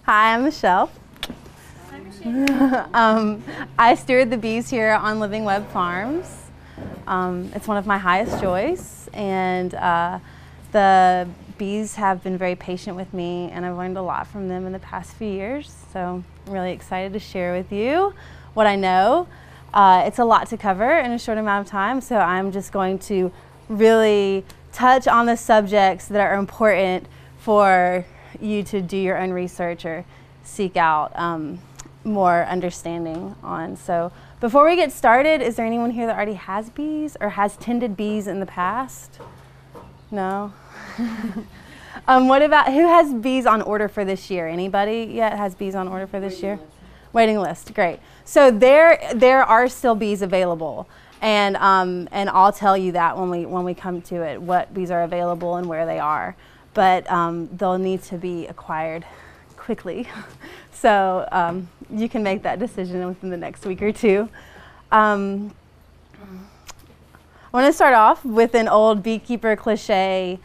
Hi, I'm Michelle. I steward the bees here on Living Web Farms. It's one of my highest joys, and the bees have been very patient with me, and I've learned a lot from them in the past few years. So I'm really excited to share with you what I know. It's a lot to cover in a short amount of time, so I'm just going to really touch on the subjects that are important for you to do your own research or seek out more understanding on. So before we get started, is there anyone here that already has bees or has tended bees in the past? No? What about, who has bees on order for this year? Anybody yet has bees on order for this year? Waiting list, great. So there are still bees available, and I'll tell you that when we come to it, what bees are available and where they are. But they'll need to be acquired quickly. So you can make that decision within the next week or two. I want to start off with an old beekeeper cliche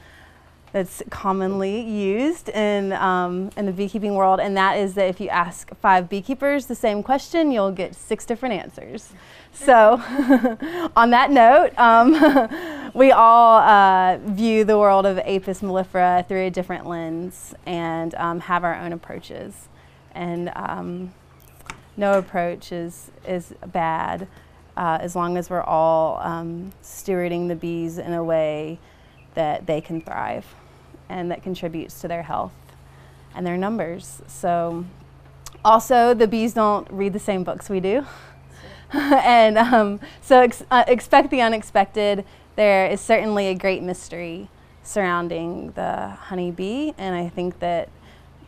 that's commonly used in the beekeeping world, and that is that if you ask 5 beekeepers the same question, you'll get 6 different answers. So on that note, we all view the world of Apis mellifera through a different lens and have our own approaches. And no approach is bad as long as we're all stewarding the bees in a way that they can thrive and that contributes to their health and their numbers. So also, the bees don't read the same books we do. And so expect the unexpected. There is certainly a great mystery surrounding the honeybee, and I think that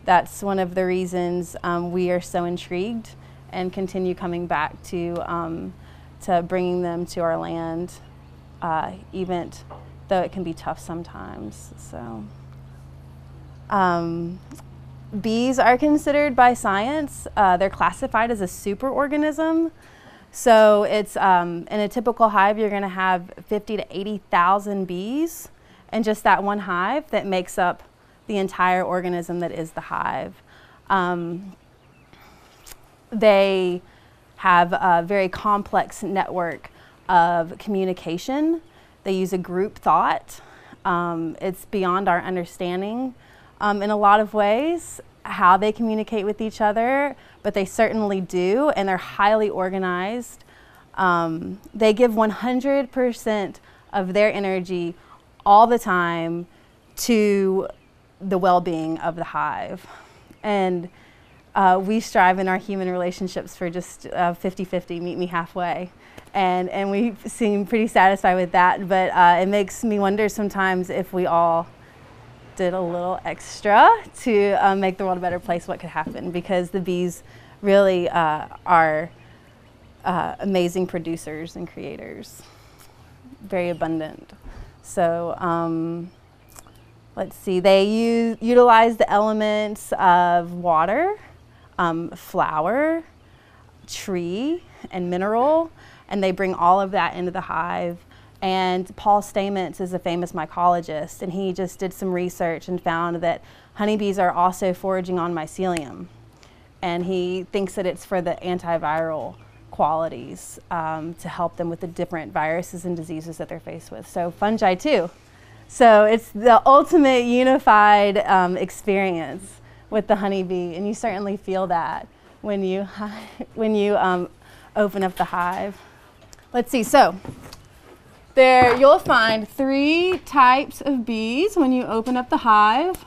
that's one of the reasons we are so intrigued and continue coming back to bringing them to our land, even though it can be tough sometimes. So bees are considered by science, they're classified as a superorganism. So it's in a typical hive, you're going to have 50 to 80,000 bees in just that one hive that makes up the entire organism that is the hive. They have a very complex network of communication. They use a group thought. It's beyond our understanding in a lot of ways how they communicate with each other, but they certainly do, and they're highly organized. They give 100% of their energy all the time to the well-being of the hive. And we strive in our human relationships for just 50-50, meet me halfway. And we seem pretty satisfied with that, but it makes me wonder sometimes if we all did a little extra to make the world a better place, what could happen, because the bees really are amazing producers and creators, very abundant. So let's see, they utilize the elements of water, flower, tree, and mineral, and they bring all of that into the hive. And Paul Stamets is a famous mycologist, and he just did some research and found that honeybees are also foraging on mycelium. And he thinks that it's for the antiviral qualities to help them with the different viruses and diseases that they're faced with. So fungi too. So it's the ultimate unified experience with the honeybee, and you certainly feel that when you open up the hive. Let's see, so there you'll find 3 types of bees when you open up the hive.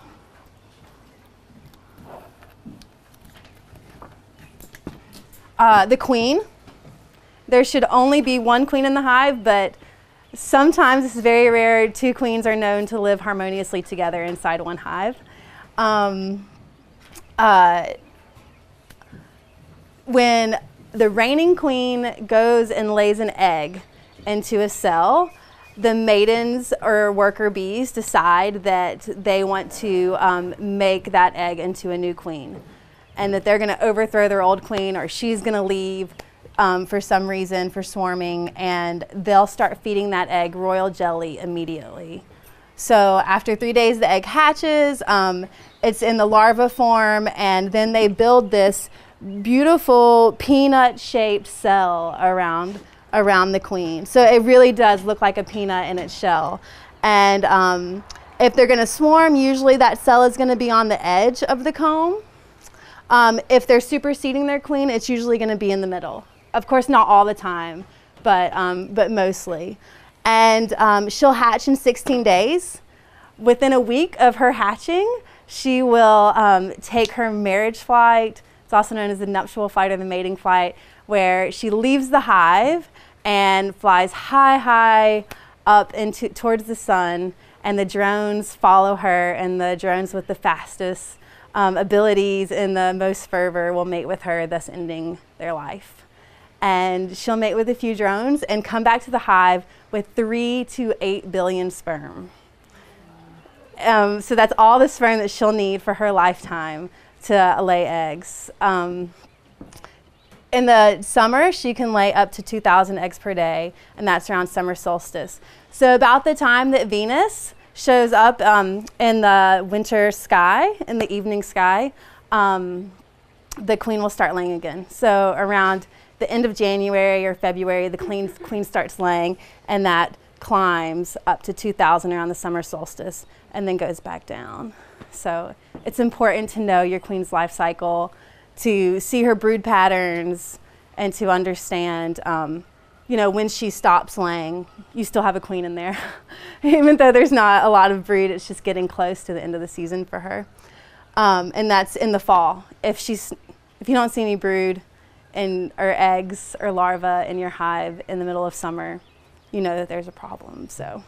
The queen. There should only be 1 queen in the hive, but sometimes, this is very rare, 2 queens are known to live harmoniously together inside one hive. When the reigning queen goes and lays an egg into a cell, the maidens or worker bees decide that they want to make that egg into a new queen, and that they're going to overthrow their old queen, or she's going to leave for some reason for swarming, and they'll start feeding that egg royal jelly immediately. So after 3 days, the egg hatches. it's in the larva form, and then they build this beautiful peanut-shaped cell around the queen. So it really does look like a peanut in its shell. And if they're going to swarm, usually that cell is going to be on the edge of the comb. If they're superseding their queen, it's usually going to be in the middle. Of course, not all the time, but mostly. And she'll hatch in 16 days. Within a week of her hatching, she will take her marriage flight. It's also known as the nuptial flight or the mating flight, where she leaves the hive and flies high, high up towards the sun, and the drones follow her, and the drones with the fastest abilities and the most fervor will mate with her, thus ending their life. And she'll mate with a few drones and come back to the hive with 3 to 8 billion sperm. So that's all the sperm that she'll need for her lifetime to lay eggs. In the summer, she can lay up to 2,000 eggs per day, and that's around summer solstice. So about the time that Venus shows up in the winter sky, in the evening sky, the queen will start laying again. So around the end of January or February, the queen starts laying, and that climbs up to 2,000 around the summer solstice and then goes back down. So it's important to know your queen's life cycle, to see her brood patterns, and to understand, you know, when she stops laying, you still have a queen in there. Even though there's not a lot of brood, it's just getting close to the end of the season for her. And that's in the fall. If you don't see any brood or eggs or larvae in your hive in the middle of summer, you know that there's a problem. So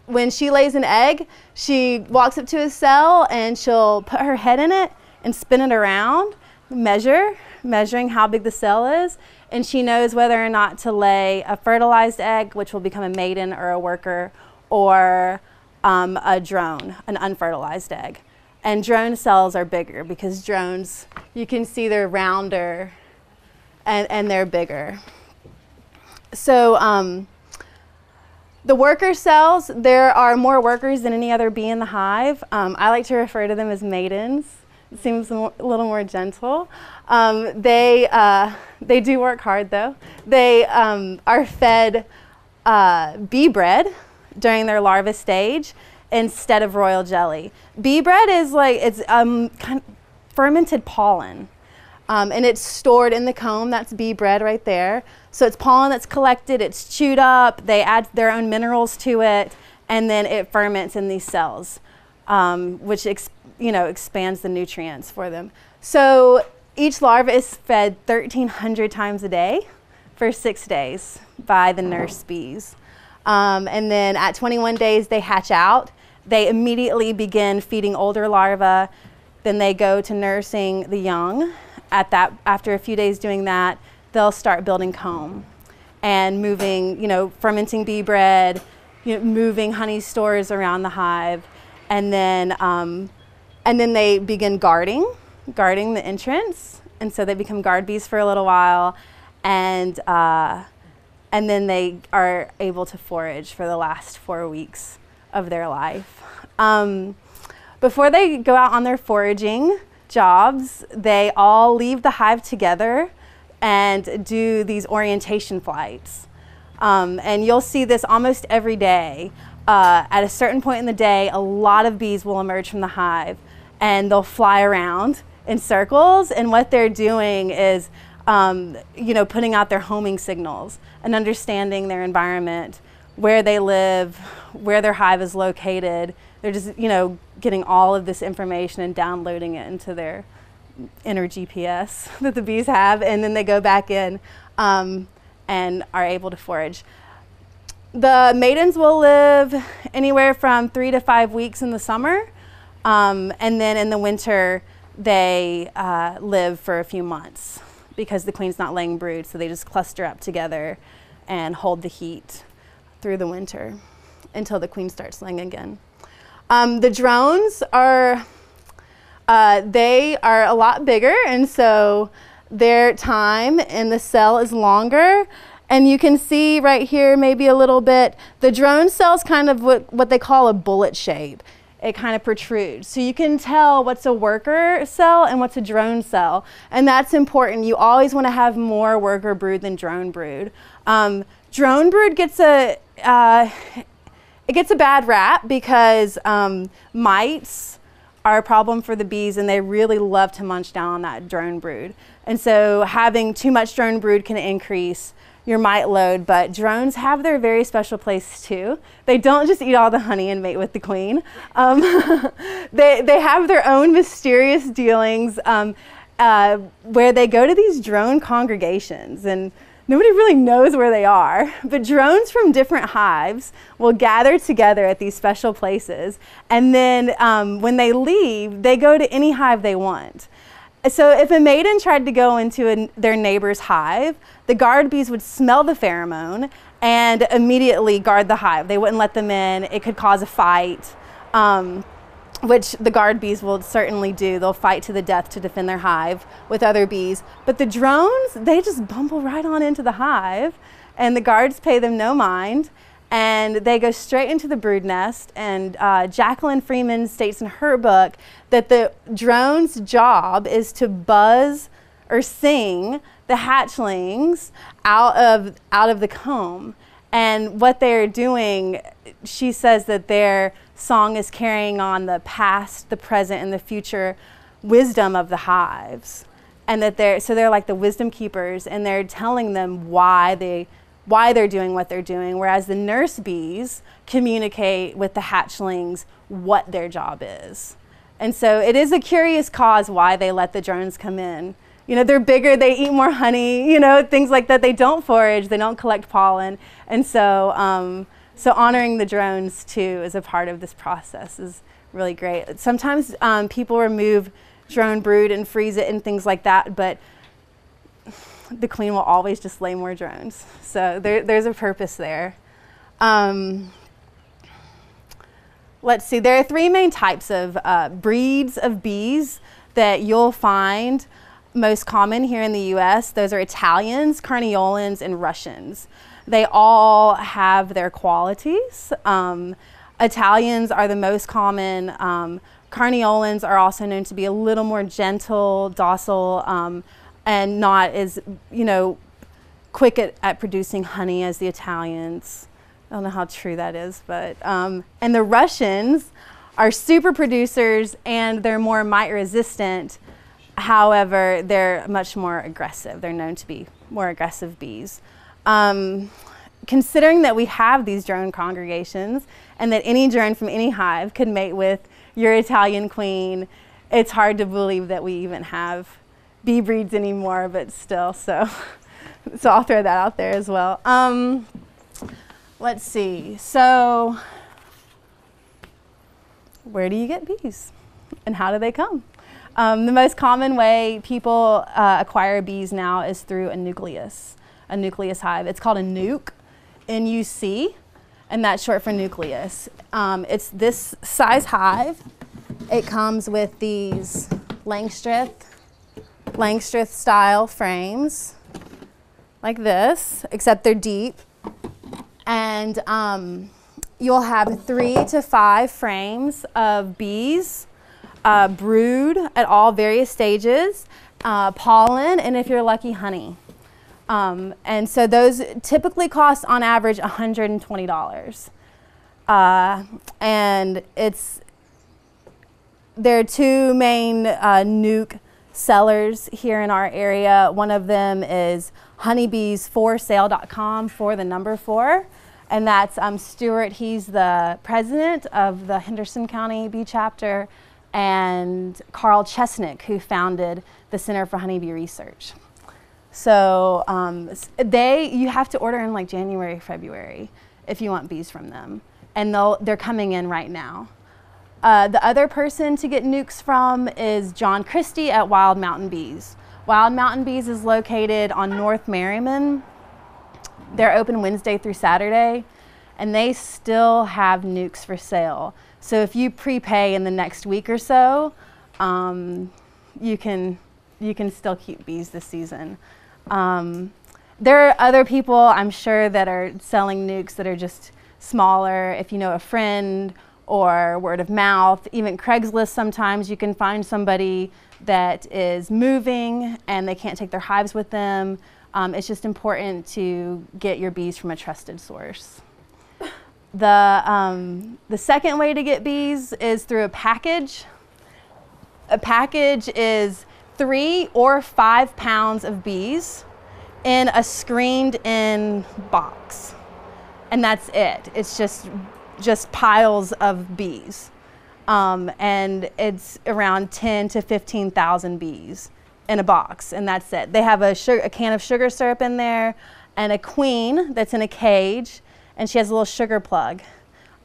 when she lays an egg, she walks up to a cell and she'll put her head in it and spin it around, measuring how big the cell is, and she knows whether or not to lay a fertilized egg, which will become a maiden or a worker, or a drone, an unfertilized egg. And drone cells are bigger because drones, you can see they're rounder and they're bigger. So the worker cells, there are more workers than any other bee in the hive. I like to refer to them as maidens. It seems a little more gentle. They do work hard though. They are fed bee bread during their larva stage instead of royal jelly. Bee bread is like, it's kind of fermented pollen. And it's stored in the comb. That's bee bread right there. So it's pollen that's collected, it's chewed up, they add their own minerals to it, and then it ferments in these cells, which expands the nutrients for them. So each larva is fed 1,300 times a day for 6 days by the nurse bees. And then at 21 days, they hatch out. They immediately begin feeding older larvae. Then they go to nursing the young. After a few days doing that, they'll start building comb and moving, fermenting bee bread, moving honey stores around the hive. And then they begin guarding the entrance. And so they become guard bees for a little while. And then they are able to forage for the last 4 weeks of their life. Before they go out on their foraging jobs, they all leave the hive together and do these orientation flights. And you'll see this almost every day. At a certain point in the day, a lot of bees will emerge from the hive and they'll fly around in circles, and what they're doing is putting out their homing signals and understanding their environment, where they live, where their hive is located. They're just, getting all of this information and downloading it into their inner GPS that the bees have, and then they go back in and are able to forage. The maidens will live anywhere from 3 to 5 weeks in the summer, and then in the winter they live for a few months because the queen's not laying brood, so they just cluster up together and hold the heat through the winter until the queen starts laying again. The drones are a lot bigger, and so their time in the cell is longer. And you can see right here maybe a little bit, the drone cell's kind of what they call a bullet shape. it kind of protrudes. So you can tell what's a worker cell and what's a drone cell. And that's important. You always want to have more worker brood than drone brood. Drone brood gets a bad rap because mites are a problem for the bees, and they really love to munch down on that drone brood. And so having too much drone brood can increase your mite load, but drones have their very special place too. They don't just eat all the honey and mate with the queen. They have their own mysterious dealings where they go to these drone congregations, and nobody really knows where they are, but drones from different hives will gather together at these special places, and then when they leave, they go to any hive they want. So if a maiden tried to go into their neighbor's hive, the guard bees would smell the pheromone and immediately guard the hive. They wouldn't let them in. It could cause a fight, which the guard bees will certainly do. They'll fight to the death to defend their hive with other bees. But the drones, they just bumble right on into the hive, and the guards pay them no mind, and they go straight into the brood nest. And Jacqueline Freeman states in her book that the drone's job is to buzz or sing the hatchlings out of the comb. And what they're doing, she says that their song is carrying on the past, the present, and the future wisdom of the hives. And that they're like the wisdom keepers, and they're telling them why they're doing what they're doing, whereas the nurse bees communicate with the hatchlings what their job is. And so it is a curious cause why they let the drones come in. You know, they're bigger, they eat more honey, you know, things like that. They don't forage, they don't collect pollen. And so, so honoring the drones too as a part of this process is really great. Sometimes people remove drone brood and freeze it and things like that, but the queen will always just lay more drones. So there's a purpose there. Let's see, there are 3 main types of breeds of bees that you'll find most common here in the US. Those are Italians, Carniolans, and Russians. They all have their qualities. Italians are the most common. Carniolans are also known to be a little more gentle, docile, and not as, you know, quick at producing honey as the Italians. I don't know how true that is, but, and the Russians are super producers, and they're more mite resistant. However, they're much more aggressive. They're known to be more aggressive bees. Considering that we have these drone congregations and that any drone from any hive could mate with your Italian queen, it's hard to believe that we even have bee breeds anymore, but still, so I'll throw that out there as well. Let's see, so where do you get bees and how do they come? The most common way people acquire bees now is through a nucleus hive. It's called a nuc, N-U-C, and that's short for nucleus. It's this size hive. It comes with these Langstreth style frames, like this, except they're deep. And you'll have 3 to 5 frames of bees, brood at all various stages, pollen, and if you're lucky, honey. And so those typically cost on average $120. And there are 2 main nuke sellers here in our area. One of them is honeybeesforsale.com, for the number 4. And that's Stuart. He's the president of the Henderson County Bee Chapter, and Carl Chesnick, who founded the Center for Honeybee Research. So you have to order in like January, February if you want bees from them. And they're coming in right now. The other person to get nukes from is John Christie at Wild Mountain Bees. Wild Mountain Bees is located on North Merriman. They're open Wednesday through Saturday, and they still have nukes for sale. So if you prepay in the next week or so, you can still keep bees this season. There are other people, I'm sure, that are selling nukes that are just smaller. If you know a friend or word of mouth. Even Craigslist, sometimes you can find somebody that is moving and they can't take their hives with them. It's just important to get your bees from a trusted source. The second way to get bees is through a package. A package is 3 or 5 pounds of bees in a screened in box. And that's it. It's just piles of bees. And it's around 10 to 15,000 bees in a box, and that's it. They have a can of sugar syrup in there and a queen that's in a cage, and she has a little sugar plug.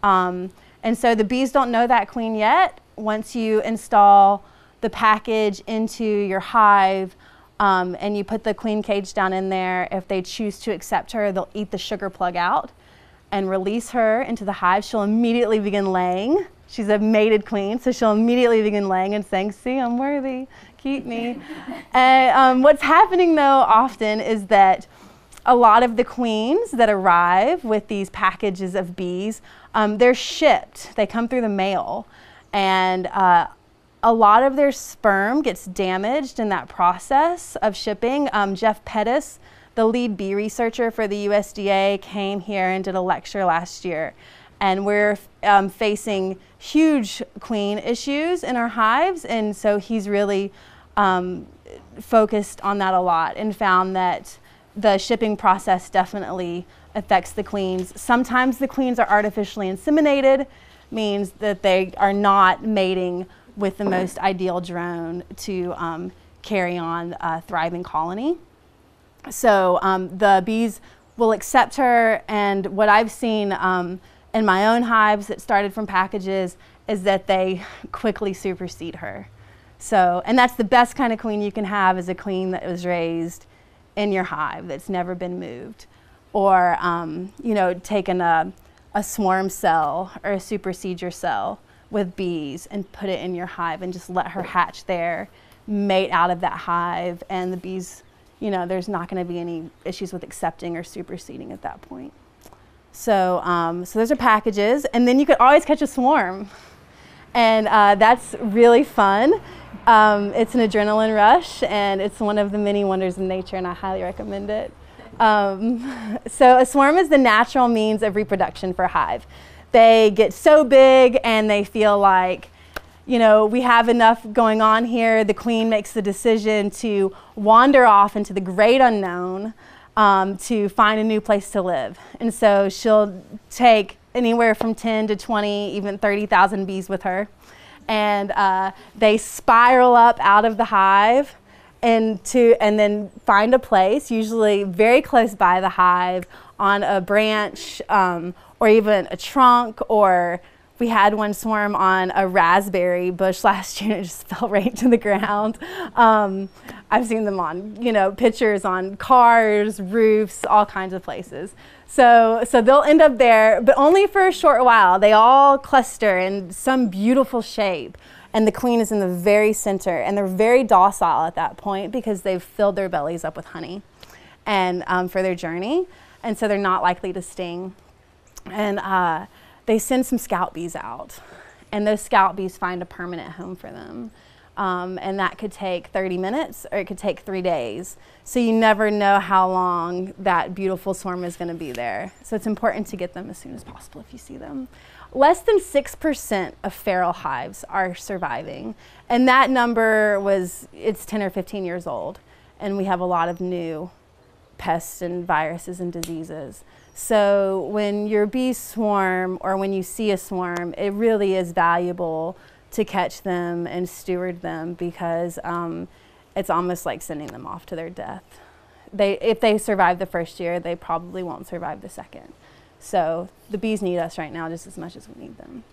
And so the bees don't know that queen yet. Once you install the package into your hive and you put the queen cage down in there, if they choose to accept her, they'll eat the sugar plug out and release her into the hive. She'll immediately begin laying. She's a mated queen, so she'll immediately begin laying and saying, "See, I'm worthy, keep me." And what's happening though often is that a lot of the queens that arrive with these packages of bees, they're shipped. They come through the mail, and a lot of their sperm gets damaged in that process of shipping. Jeff Pettis, the lead bee researcher for the USDA, came here and did a lecture last year. And we're facing huge queen issues in our hives. And so he's really focused on that a lot and found that the shipping process definitely affects the queens. Sometimes the queens are artificially inseminated, means that they are not mating with the most ideal drone to carry on a thriving colony. So the bees will accept her, and what I've seen in my own hives that started from packages is that they quickly supersede her. So, and that's the best kind of queen you can have, is a queen that was raised in your hive that's never been moved, or you know, taken a swarm cell or a supersedure cell with bees and put it in your hive and just let her hatch there, mate out of that hive, and the bees, you know, there's not going to be any issues with accepting or superseding at that point. So, so those are packages, and then you could always catch a swarm, and that's really fun. It's an adrenaline rush, and it's one of the many wonders of nature, and I highly recommend it. So a swarm is the natural means of reproduction for a hive. They get so big, and they feel like, you know, we have enough going on here. The queen makes the decision to wander off into the great unknown, to find a new place to live. And so she'll take anywhere from 10 to 20, even 30,000 bees with her. And they spiral up out of the hive and then find a place, usually very close by the hive, on a branch or even a trunk, or we had one swarm on a raspberry bush last year and it just fell right to the ground. I've seen them on, you know, pictures on cars, roofs, all kinds of places. So they'll end up there, but only for a short while. They all cluster in some beautiful shape, and the queen is in the very center, and they're very docile at that point because they've filled their bellies up with honey and for their journey, and so they're not likely to sting. And they send some scout bees out, and those scout bees find a permanent home for them. And that could take 30 minutes or it could take 3 days. So you never know how long that beautiful swarm is going to be there. So it's important to get them as soon as possible if you see them. Less than 6% of feral hives are surviving. And that number it's 10 or 15 years old. And we have a lot of new pests and viruses and diseases. So when your bees swarm, or when you see a swarm, it really is valuable to catch them and steward them, because it's almost like sending them off to their death. If they survive the first year, they probably won't survive the second. So the bees need us right now just as much as we need them.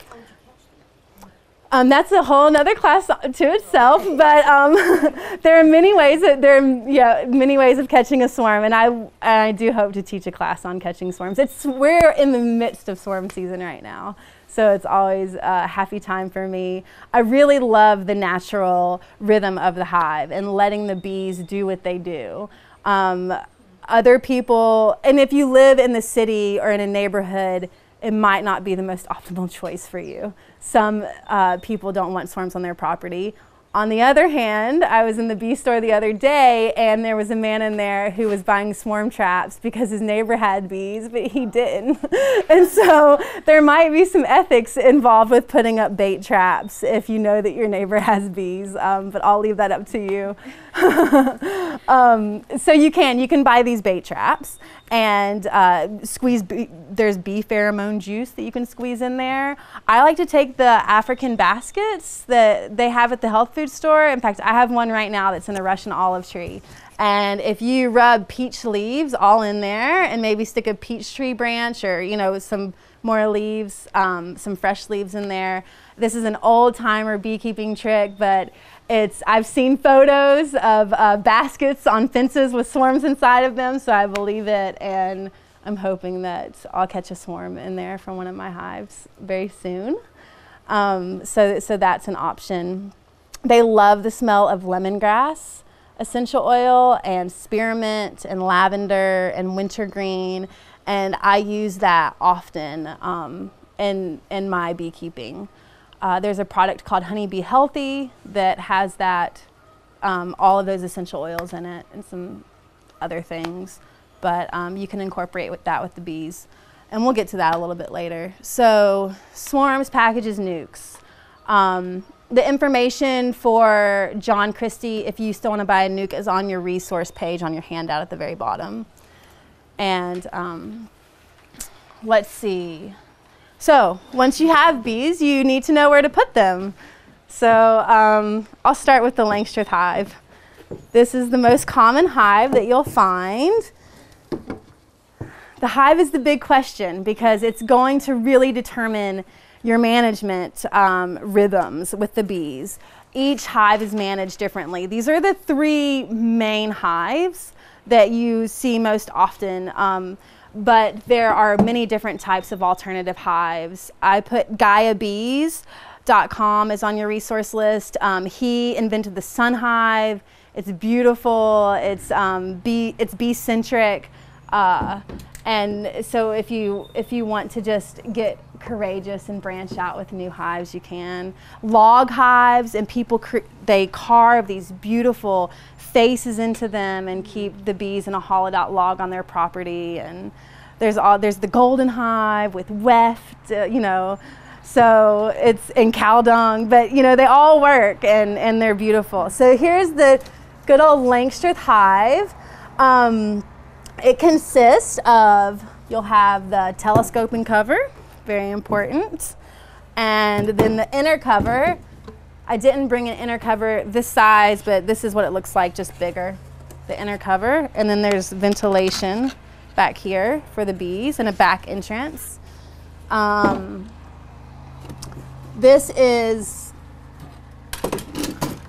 That's a whole nother class to itself, but there are many ways many ways of catching a swarm, and I do hope to teach a class on catching swarms. We're in the midst of swarm season right now, so it's always a happy time for me. I really love the natural rhythm of the hive and letting the bees do what they do. Other people, and if you live in the city or in a neighborhood it might not be the most optimal choice for you. Some people don't want swarms on their property. On the other hand, I was in the bee store the other day and there was a man in there who was buying swarm traps because his neighbor had bees, but he didn't. And so there might be some ethics involved with putting up bait traps if you know that your neighbor has bees, but I'll leave that up to you. So you can buy these bait traps and there's bee pheromone juice that you can squeeze in there. I like to take the African baskets that they have at the health food store. In fact, I have one right now that's in a Russian olive tree. And if you rub peach leaves all in there and maybe stick a peach tree branch or, you know, some more leaves, some fresh leaves in there. This is an old timer beekeeping trick, but I've seen photos of baskets on fences with swarms inside of them, so I believe it, and I'm hoping that I'll catch a swarm in there from one of my hives very soon. So that's an option. They love the smell of lemongrass essential oil and spearmint and lavender and wintergreen, and I use that often in my beekeeping. There's a product called Honeybee Healthy that has that, all of those essential oils in it and some other things, but you can incorporate that with the bees. And we'll get to that a little bit later. So swarms, packages, nukes. The information for John Christie, if you still want to buy a nuke, is on your resource page on your handout at the very bottom. And let's see. So once you have bees, you need to know where to put them. So I'll start with the Langstroth hive. This is the most common hive that you'll find. The hive is the big question because it's going to really determine your management rhythms with the bees. Each hive is managed differently. These are the three main hives that you see most often. But there are many different types of alternative hives. I put GaiaBees.com is on your resource list. He invented the sun hive. It's beautiful. It's bee-centric. And so if you want to just get courageous and branch out with new hives, you can. Log hives, and people they carve these beautiful faces into them and keep the bees in a hollowed out log on their property. And there's the golden hive with weft, you know, so it's in cow dung, but you know, they all work and they're beautiful. So here's the good old Langstroth hive. It consists of, you'll have the telescoping cover, very important, and then the inner cover. I didn't bring an inner cover this size, but this is what it looks like, just bigger, the inner cover. And then there's ventilation back here for the bees and a back entrance. This is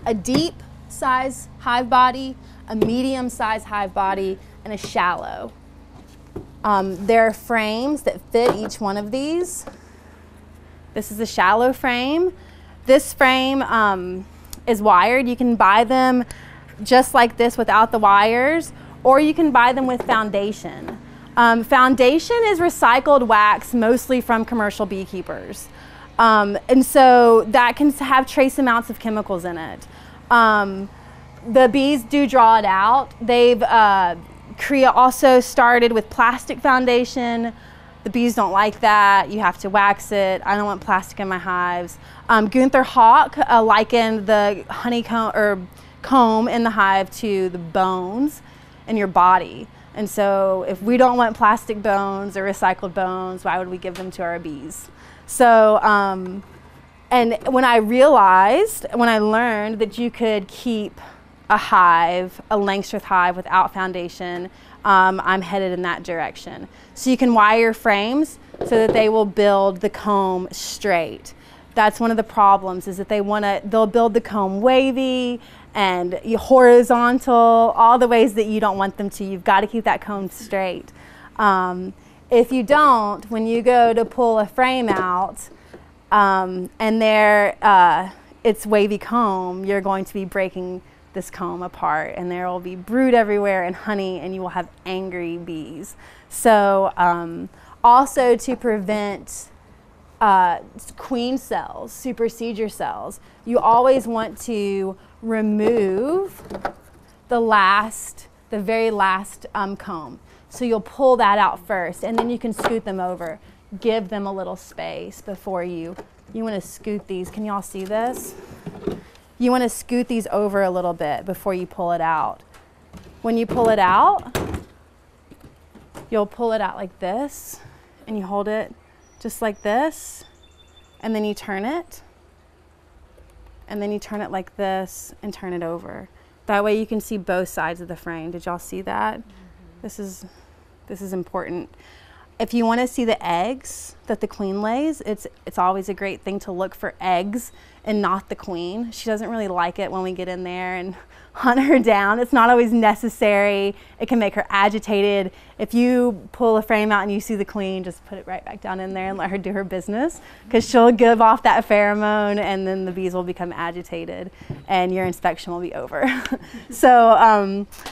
a deep size hive body, a medium size hive body, and a shallow. There are frames that fit each one of these. This is a shallow frame. This frame is wired. You can buy them just like this without the wires, or you can buy them with foundation. Foundation is recycled wax, mostly from commercial beekeepers. And so that can have trace amounts of chemicals in it. The bees do draw it out. They've also started with plastic foundation. The bees don't like that. You have to wax it. I don't want plastic in my hives. Gunther Hawk likened the honeycomb or comb in the hive to the bones in your body. And so if we don't want plastic bones or recycled bones, why would we give them to our bees? So, and when I learned that you could keep a hive, a Langstroth hive without foundation, I'm headed in that direction. So you can wire frames so that they will build the comb straight. That's one of the problems, is that they'll build the comb wavy and horizontal, all the ways that you don't want them to. You've got to keep that comb straight. If you don't, when you go to pull a frame out and it's wavy comb, you're going to be breaking this comb apart, and there will be brood everywhere and honey, and you will have angry bees. So Also to prevent queen cells, supersedure cells. You always want to remove the very last comb. So you'll pull that out first, and then you can scoot them over. Give them a little space before you want to scoot these. Can y'all see this? You want to scoot these over a little bit before you pull it out. When you pull it out, you'll pull it out like this, and you hold it just like this, and then you turn it, and then you turn it like this and turn it over. That way you can see both sides of the frame. Did y'all see that? Mm-hmm. This is important. If you want to see the eggs that the queen lays, it's always a great thing to look for eggs and not the queen. She doesn't really like it when we get in there and hunt her down. It's not always necessary. It can make her agitated. If you pull a frame out and you see the queen, just put it right back down in there and let her do her business, because she'll give off that pheromone and then the bees will become agitated and your inspection will be over. So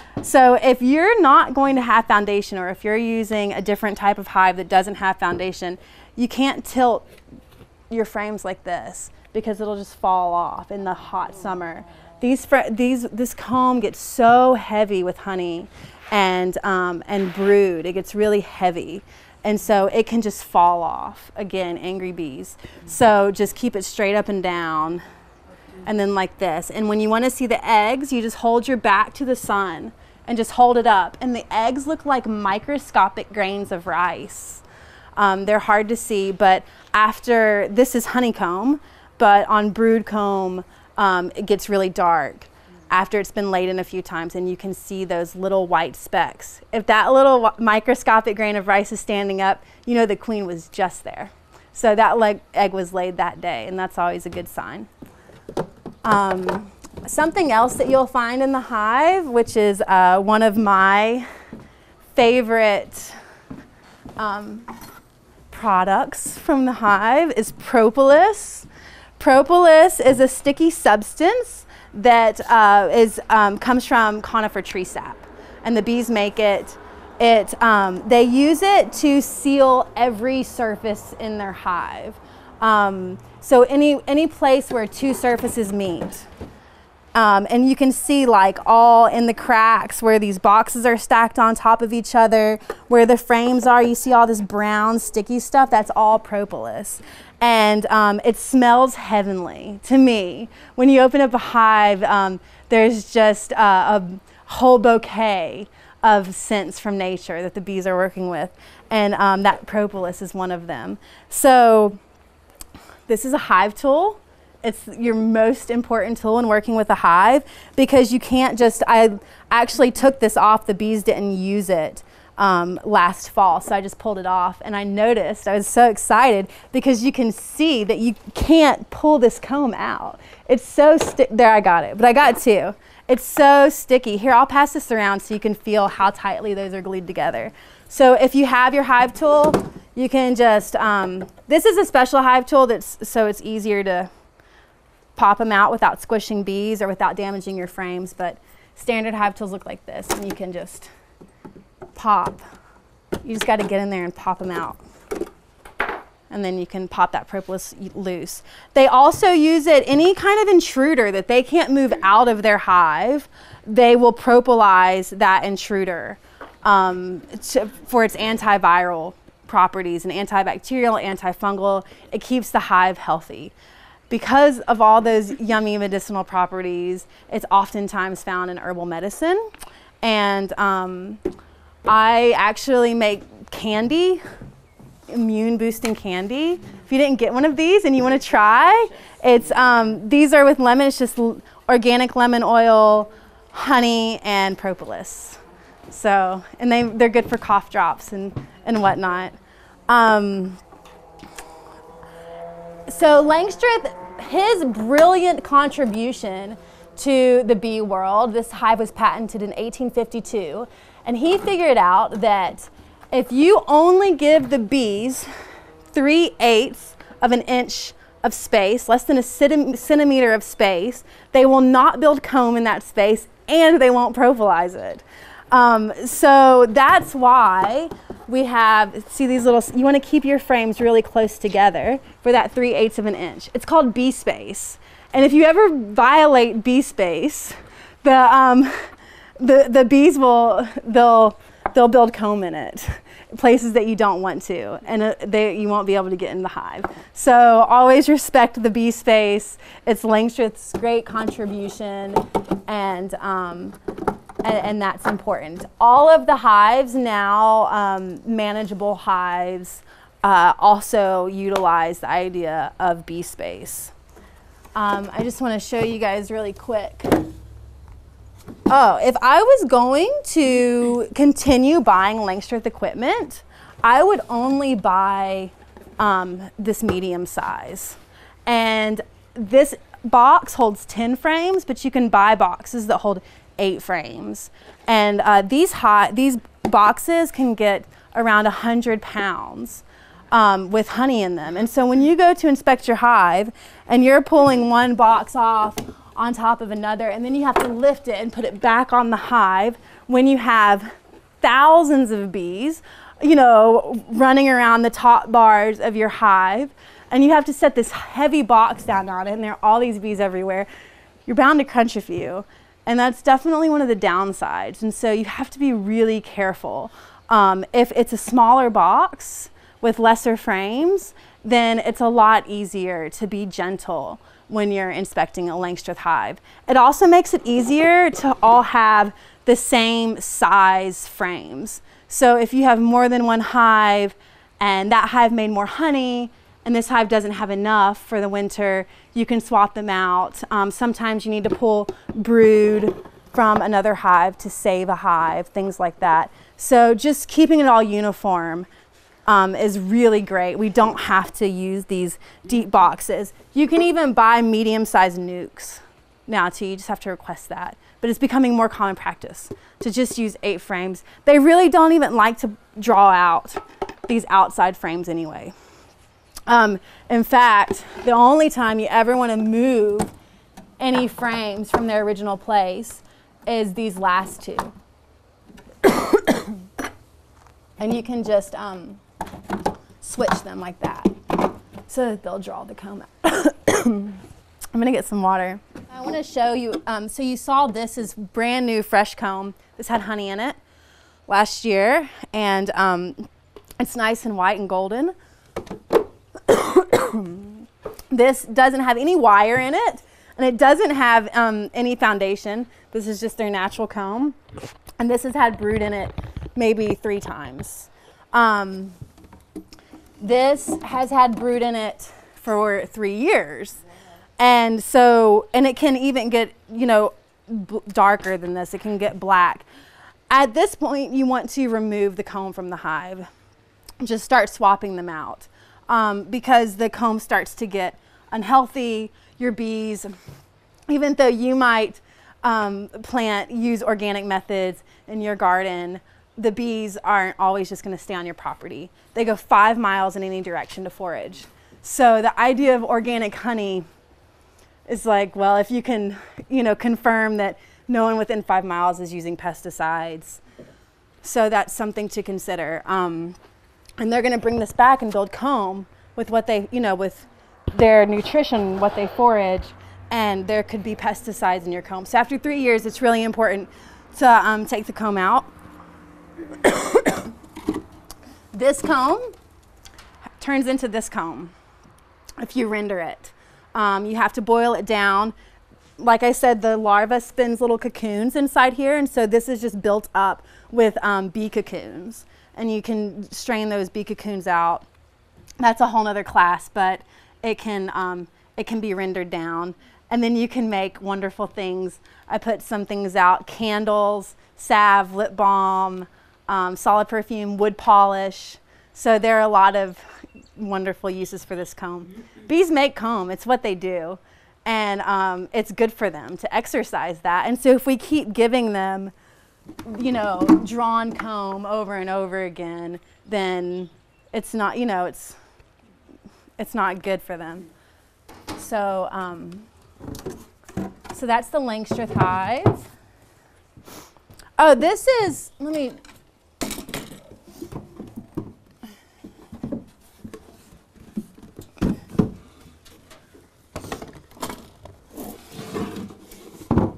if you're not going to have foundation, or if you're using a different type of hive that doesn't have foundation, you can't tilt your frames like this because it'll just fall off in the hot summer. This comb gets so heavy with honey and brood. It gets really heavy, and so it can just fall off. Again, angry bees. So just keep it straight up and down, and then like this. And when you want to see the eggs, you just hold your back to the sun and just hold it up, and the eggs look like microscopic grains of rice. They're hard to see, but after this is honeycomb, but on brood comb, it gets really dark after it's been laid in a few times, and you can see those little white specks. If that little microscopic grain of rice is standing up, you know the queen was just there. So that egg was laid that day, and that's always a good sign. Something else that you'll find in the hive, which is one of my favorite products from the hive, is propolis. Propolis is a sticky substance that comes from conifer tree sap, and the bees make it. They use it to seal every surface in their hive. So any place where two surfaces meet. And you can see like all in the cracks where these boxes are stacked on top of each other, where the frames are, you see all this brown sticky stuff. That's all propolis. And it smells heavenly to me. When you open up a hive, there's just a whole bouquet of scents from nature that the bees are working with. And that propolis is one of them. So this is a hive tool. It's your most important tool in working with a hive, because you can't just, I actually took this off, the bees didn't use it last fall, so I just pulled it off, and I noticed, I was so excited because you can see that you can't pull this comb out. It's so there, I got it, but I got two. It's so sticky. Here, I'll pass this around so you can feel how tightly those are glued together. So if you have your hive tool, you can just, this is a special hive tool so it's easier to pop them out without squishing bees or without damaging your frames, but standard hive tools look like this, and you can just pop. You just got to get in there and pop them out, and then you can pop that propolis loose. They also use it, any kind of intruder that they can't move out of their hive, they will propolize that intruder for its antiviral properties and antibacterial, antifungal. It keeps the hive healthy. Because of all those yummy medicinal properties, it's oftentimes found in herbal medicine. And I actually make candy, immune boosting candy. If you didn't get one of these and you want to try, it's these are with lemon. It's just organic lemon oil, honey, and propolis. So, and they're good for cough drops and whatnot. So Langstreth, his brilliant contribution to the bee world, this hive was patented in 1852, and he figured out that if you only give the bees 3/8 of an inch of space, less than a centimeter of space, they will not build comb in that space, and they won't propolize it. So that's why we have, see these little, you want to keep your frames really close together for that 3/8 of an inch. It's called bee space. And if you ever violate bee space, the bees they'll build comb in it, places that you don't want to, and you won't be able to get in the hive. So always respect the bee space. It's Langstreth's great contribution, and that's important. All of the hives now, manageable hives, also utilize the idea of bee space. I just want to show you guys really quick. Oh, if I was going to continue buying Langstreth equipment, I would only buy this medium size. And this box holds 10 frames, but you can buy boxes that hold 8 frames. And these boxes can get around 100 pounds with honey in them. And so when you go to inspect your hive and you're pulling one box off on top of another, and then you have to lift it and put it back on the hive when you have thousands of bees, you know, running around the top bars of your hive, and you have to set this heavy box down on it, and there are all these bees everywhere, you're bound to crunch a few. And that's definitely one of the downsides. And so you have to be really careful. If it's a smaller box with lesser frames, then it's a lot easier to be gentle when you're inspecting a Langstreth hive. It also makes it easier to all have the same size frames. So if you have more than one hive and that hive made more honey and this hive doesn't have enough for the winter, you can swap them out. Sometimes you need to pull brood from another hive to save a hive, things like that. So just keeping it all uniform is really great. We don't have to use these deep boxes. You can even buy medium-sized nukes now too. You just have to request that. But it's becoming more common practice to just use 8 frames. They really don't even like to draw out these outside frames anyway. In fact, the only time you ever want to move any frames from their original place is these last 2. And you can just switch them like that so that they'll draw the comb out. I'm gonna get some water. I want to show you, so you saw this is brand new fresh comb. This had honey in it last year, and it's nice and white and golden. This doesn't have any wire in it, and it doesn't have any foundation. This is just their natural comb, and this has had brood in it maybe 3 times. This has had brood in it for 3 years. And so, and it can even get, you know, darker than this. It can get black. At this point, you want to remove the comb from the hive. Just start swapping them out because the comb starts to get unhealthy. Your bees, even though you might use organic methods in your garden, the bees aren't always just going to stay on your property. They go 5 miles in any direction to forage. So the idea of organic honey is like, well, if you can, you know, confirm that no one within 5 miles is using pesticides. So that's something to consider. And they're going to bring this back and build comb with what they, you know, with their nutrition, what they forage, and there could be pesticides in your comb. So after 3 years, it's really important to take the comb out. This comb turns into this comb if you render it. You have to boil it down. Like I said, the larva spins little cocoons inside here, and so this is just built up with bee cocoons. And you can strain those bee cocoons out. That's a whole nother class, but it can be rendered down. And then you can make wonderful things. I put some things out: candles, salve, lip balm, solid perfume, wood polish. So there are a lot of wonderful uses for this comb. Bees make comb, it's what they do. And it's good for them to exercise that. And so if we keep giving them, you know, drawn comb over and over again, then it's not, you know, it's not good for them. So, so that's the Langstreth hive. Oh, this is,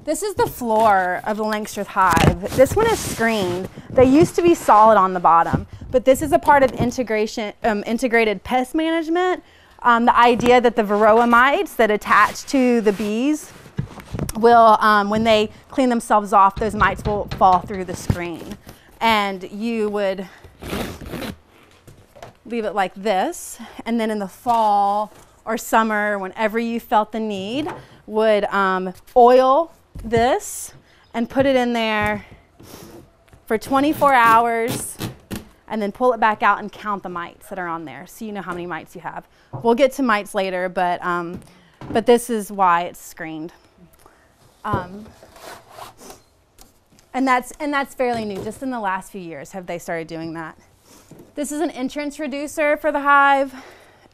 This is the floor of the Langstroth hive. This one is screened. They used to be solid on the bottom, but this is a part of integrated pest management. The idea that the varroa mites that attach to the bees will, when they clean themselves off, those mites will fall through the screen. And you would leave it like this, and then in the fall or summer, whenever you felt the need, would oil this and put it in there for 24 hours and then pull it back out and count the mites that are on there so you know how many mites you have. We'll get to mites later, but this is why it's screened. And that's fairly new. Just in the last few years have they started doing that. This is an entrance reducer for the hive.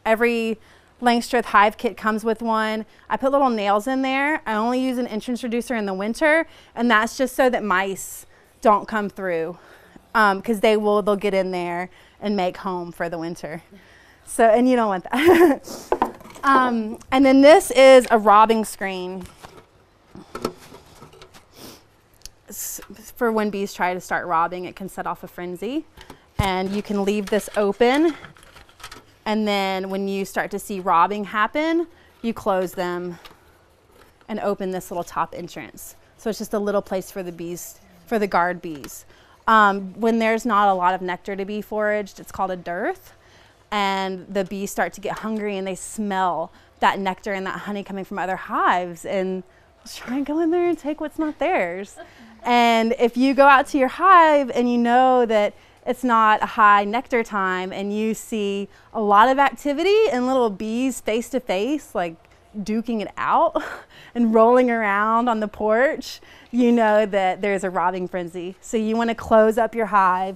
Every Langstroth hive kit comes with one. I put little nails in there. I only use an entrance reducer in the winter, and that's just so that mice don't come through, because they'll get in there and make home for the winter. So, and you don't want that. And then this is a robbing screen for when bees try to start robbing. It can set off a frenzy, and you can leave this open. And then when you start to see robbing happen, you close them and open this little top entrance. So it's just a little place for the bees, for the guard bees. When there's not a lot of nectar to be foraged, it's called a dearth. And the bees start to get hungry and they smell that nectar and that honey coming from other hives. And try and go in there and take what's not theirs. And if you go out to your hive and you know that it's not a high nectar time and you see a lot of activity and little bees face to face, like duking it out and rolling around on the porch, you know that there's a robbing frenzy. So you want to close up your hive.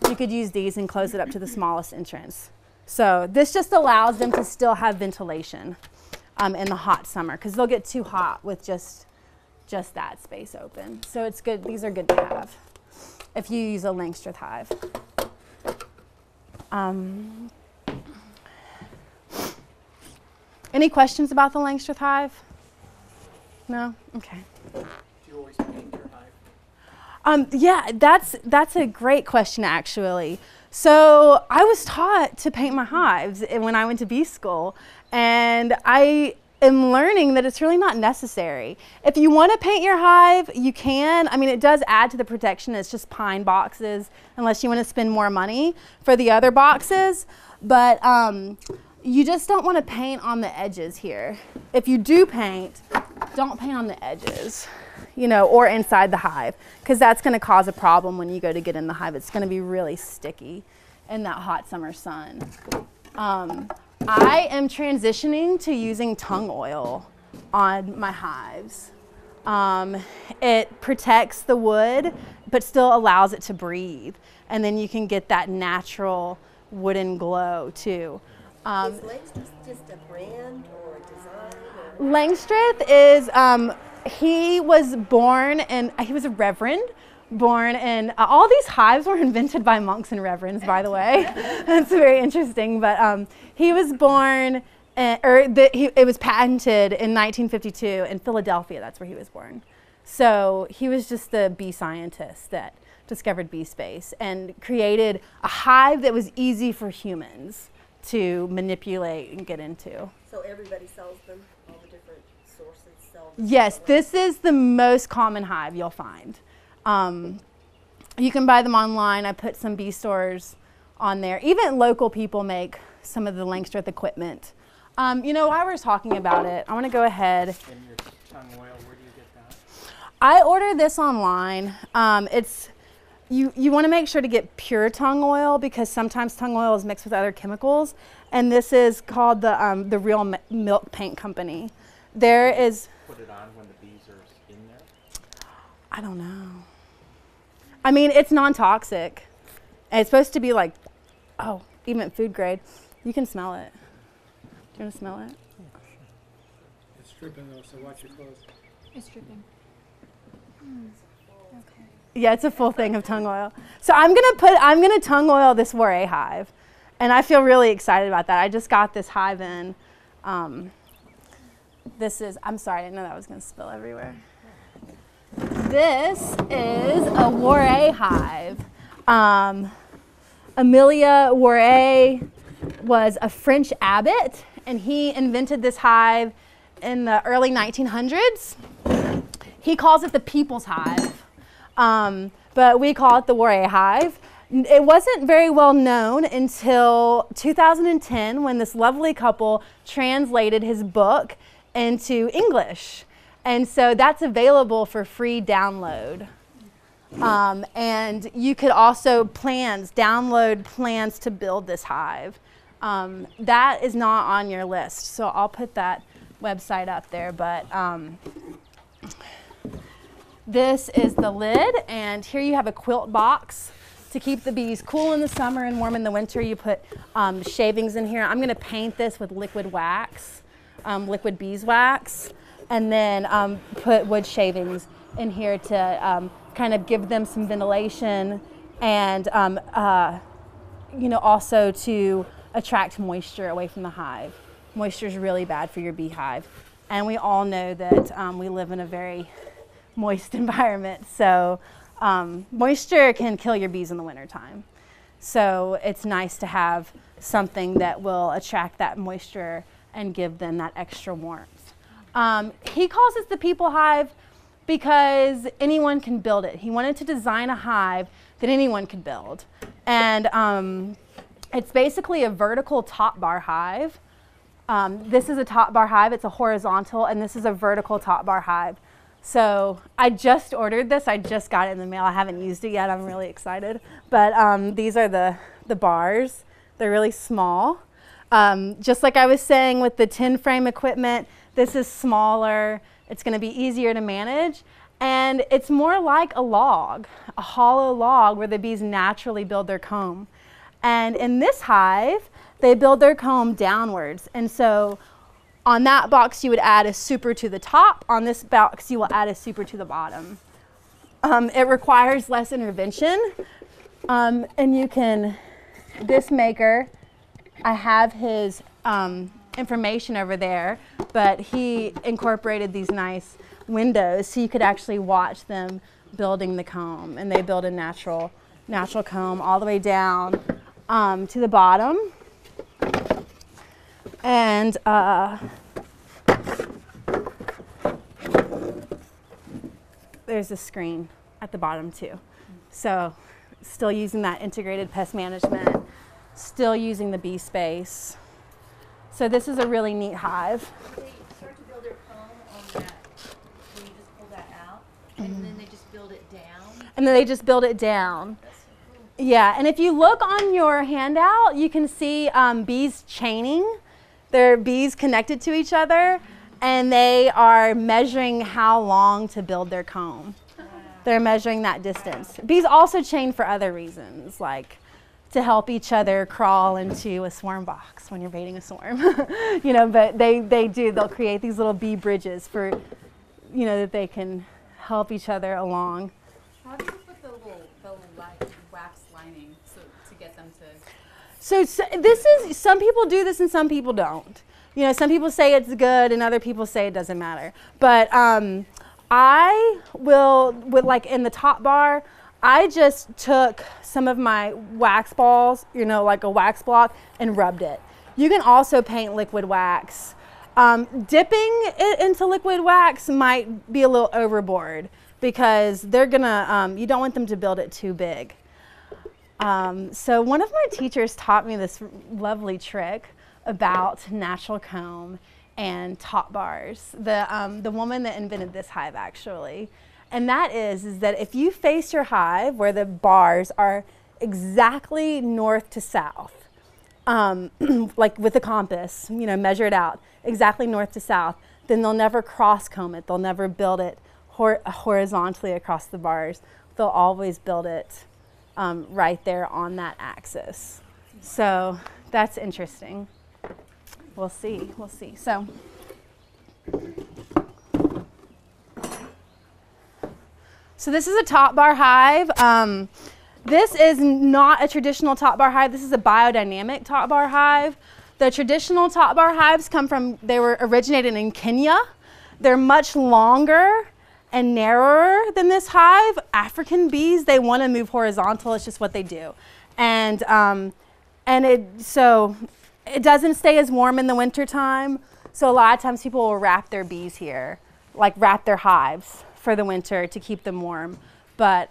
You could use these and close it up to the smallest entrance. So this just allows them to still have ventilation in the hot summer, because they'll get too hot with just that space open. So it's good. These are good to have if you use a Langstroth hive. Any questions about the Langstroth hive? No? Okay. Do you always paint your hive? Yeah, that's a great question, actually. So I was taught to paint my hives when I went to bee school, and I am learning that it's really not necessary. If you want to paint your hive, you can. I mean, it does add to the protection. It's just pine boxes, unless you want to spend more money for the other boxes. But you just don't want to paint on the edges here. If you do paint, don't paint on the edges, you know, or inside the hive, because that's going to cause a problem when you go to get in the hive. It's going to be really sticky in that hot summer sun. I am transitioning to using tung oil on my hives. It protects the wood, but still allows it to breathe. And then you can get that natural wooden glow too. Is Langstroth just a brand or a design? Or? Langstroth is, he was born and he was a reverend. Born in, all these hives were invented by monks and reverends, by the way. That's very interesting. But he was born, it was patented in 1952 in Philadelphia. That's where he was born. So he was just the bee scientist that discovered bee space and created a hive that was easy for humans to manipulate and get into. So everybody sells them? All the different sources sell them? Yes, this is the most common hive you'll find. You can buy them online. I put some bee stores on there. Even local people make some of the Langstroth equipment. You know, while we're talking about it, I want to go ahead. And your tung oil, where do you get that? I ordered this online. You want to make sure to get pure tung oil, because sometimes tung oil is mixed with other chemicals. And this is called the Real Milk Paint Company. There is. Put it on when the bees are in there? I don't know. I mean, it's non-toxic. And it's supposed to be like, oh, even food grade. You can smell it. Do you want to smell it? It's dripping though, so watch your clothes. It's dripping. Okay. Yeah, it's a full thing of tung oil. So I'm gonna tung oil this Waré hive, and I feel really excited about that. I just got this hive in. I'm sorry, I didn't know that was gonna spill everywhere. this is a Waré hive. Amelia Waré was a French abbot, and he invented this hive in the early 1900s. He calls it the people's hive, but we call it the Waré hive. It wasn't very well known until 2010 when this lovely couple translated his book into English. And so that's available for free download. And you could also download plans to build this hive. That is not on your list, so I'll put that website up there. But this is the lid, and here you have a quilt box to keep the bees cool in the summer and warm in the winter. You put shavings in here. I'm going to paint this with liquid wax, liquid beeswax, and then put wood shavings in here to kind of give them some ventilation and also to attract moisture away from the hive. Moisture is really bad for your beehive, and we all know that we live in a very moist environment, so moisture can kill your bees in the wintertime. So it's nice to have something that will attract that moisture and give them that extra warmth. He calls this the people hive because anyone can build it. He wanted to design a hive that anyone could build. And it's basically a vertical top bar hive. This is a top bar hive. It's a horizontal, and this is a vertical top bar hive. So I just ordered this. I just got it in the mail. I haven't used it yet. I'm really excited. But these are the bars. They're really small. Just like I was saying with the 10 frame equipment, this is smaller. It's going to be easier to manage. And it's more like a log, a hollow log where the bees naturally build their comb. And in this hive, they build their comb downwards. And so on that box, you would add a super to the top. On this box, you will add a super to the bottom. It requires less intervention. And you can, this maker, I have his information over there, but he incorporated these nice windows so you could actually watch them building the comb. And they build a natural comb all the way down to the bottom. And there's a screen at the bottom too. So still using that integrated pest management, still using the bee space. So this is a really neat hive. They start to build their comb on that, when you just pull that out, and then they just build it down. And then they just build it down. That's so cool. Yeah, and if you look on your handout, you can see bees chaining. They're bees connected to each other, and they are measuring how long to build their comb. Wow. They're measuring that distance. Bees also chain for other reasons, like to help each other crawl into a swarm box when you're baiting a swarm. But they'll create these little bee bridges for, that they can help each other along. How do you put the wax lining to get them to? So some people do this and some people don't. Some people say it's good and other people say it doesn't matter. But I will, with in the top bar, I just took some of my wax balls, like a wax block, and rubbed it. You can also paint liquid wax. Dipping it into liquid wax might be a little overboard because they're gonna, you don't want them to build it too big. So one of my teachers taught me this lovely trick about natural comb and top bars. The woman that invented this hive, actually. And that is that if you face your hive where the bars are exactly north to south, like with a compass, measure it out, exactly north to south, then they'll never cross comb it. They'll never build it horizontally across the bars. They'll always build it right there on that axis. So that's interesting. We'll see. So this is a top bar hive. This is not a traditional top bar hive. This is a biodynamic top bar hive. The traditional top bar hives they were originated in Kenya. They're much longer and narrower than this hive. African bees, they want to move horizontal. It's just what they do. And so it doesn't stay as warm in the wintertime. So a lot of times people will wrap their bees here, like wrap their hives for the winter to keep them warm. But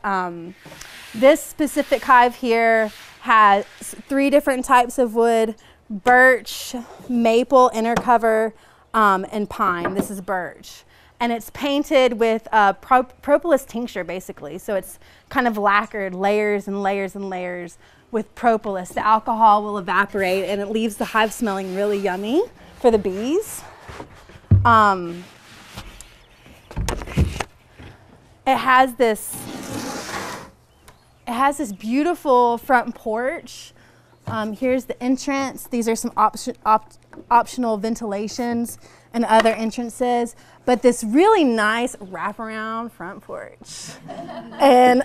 this specific hive here has 3 different types of wood: birch, maple inner cover, and pine. This is birch. And it's painted with propolis tincture, basically. So it's kind of lacquered layers and layers and layers with propolis. The alcohol will evaporate and it leaves the hive smelling really yummy for the bees. It has this beautiful front porch. Here's the entrance. These are some optional ventilations and other entrances, but this really nice wraparound front porch. And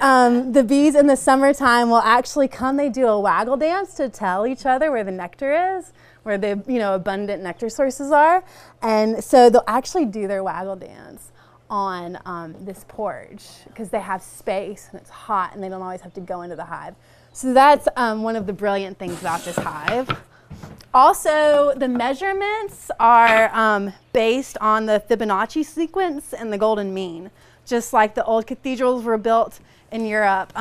the bees in the summertime will actually come, they do a waggle dance to tell each other where the nectar is, where the abundant nectar sources are. And so they'll actually do their waggle dance on this porch because they have space and it's hot and they don't always have to go into the hive. So that's one of the brilliant things about this hive. Also, the measurements are based on the Fibonacci sequence and the golden mean. Just like the old cathedrals were built in Europe.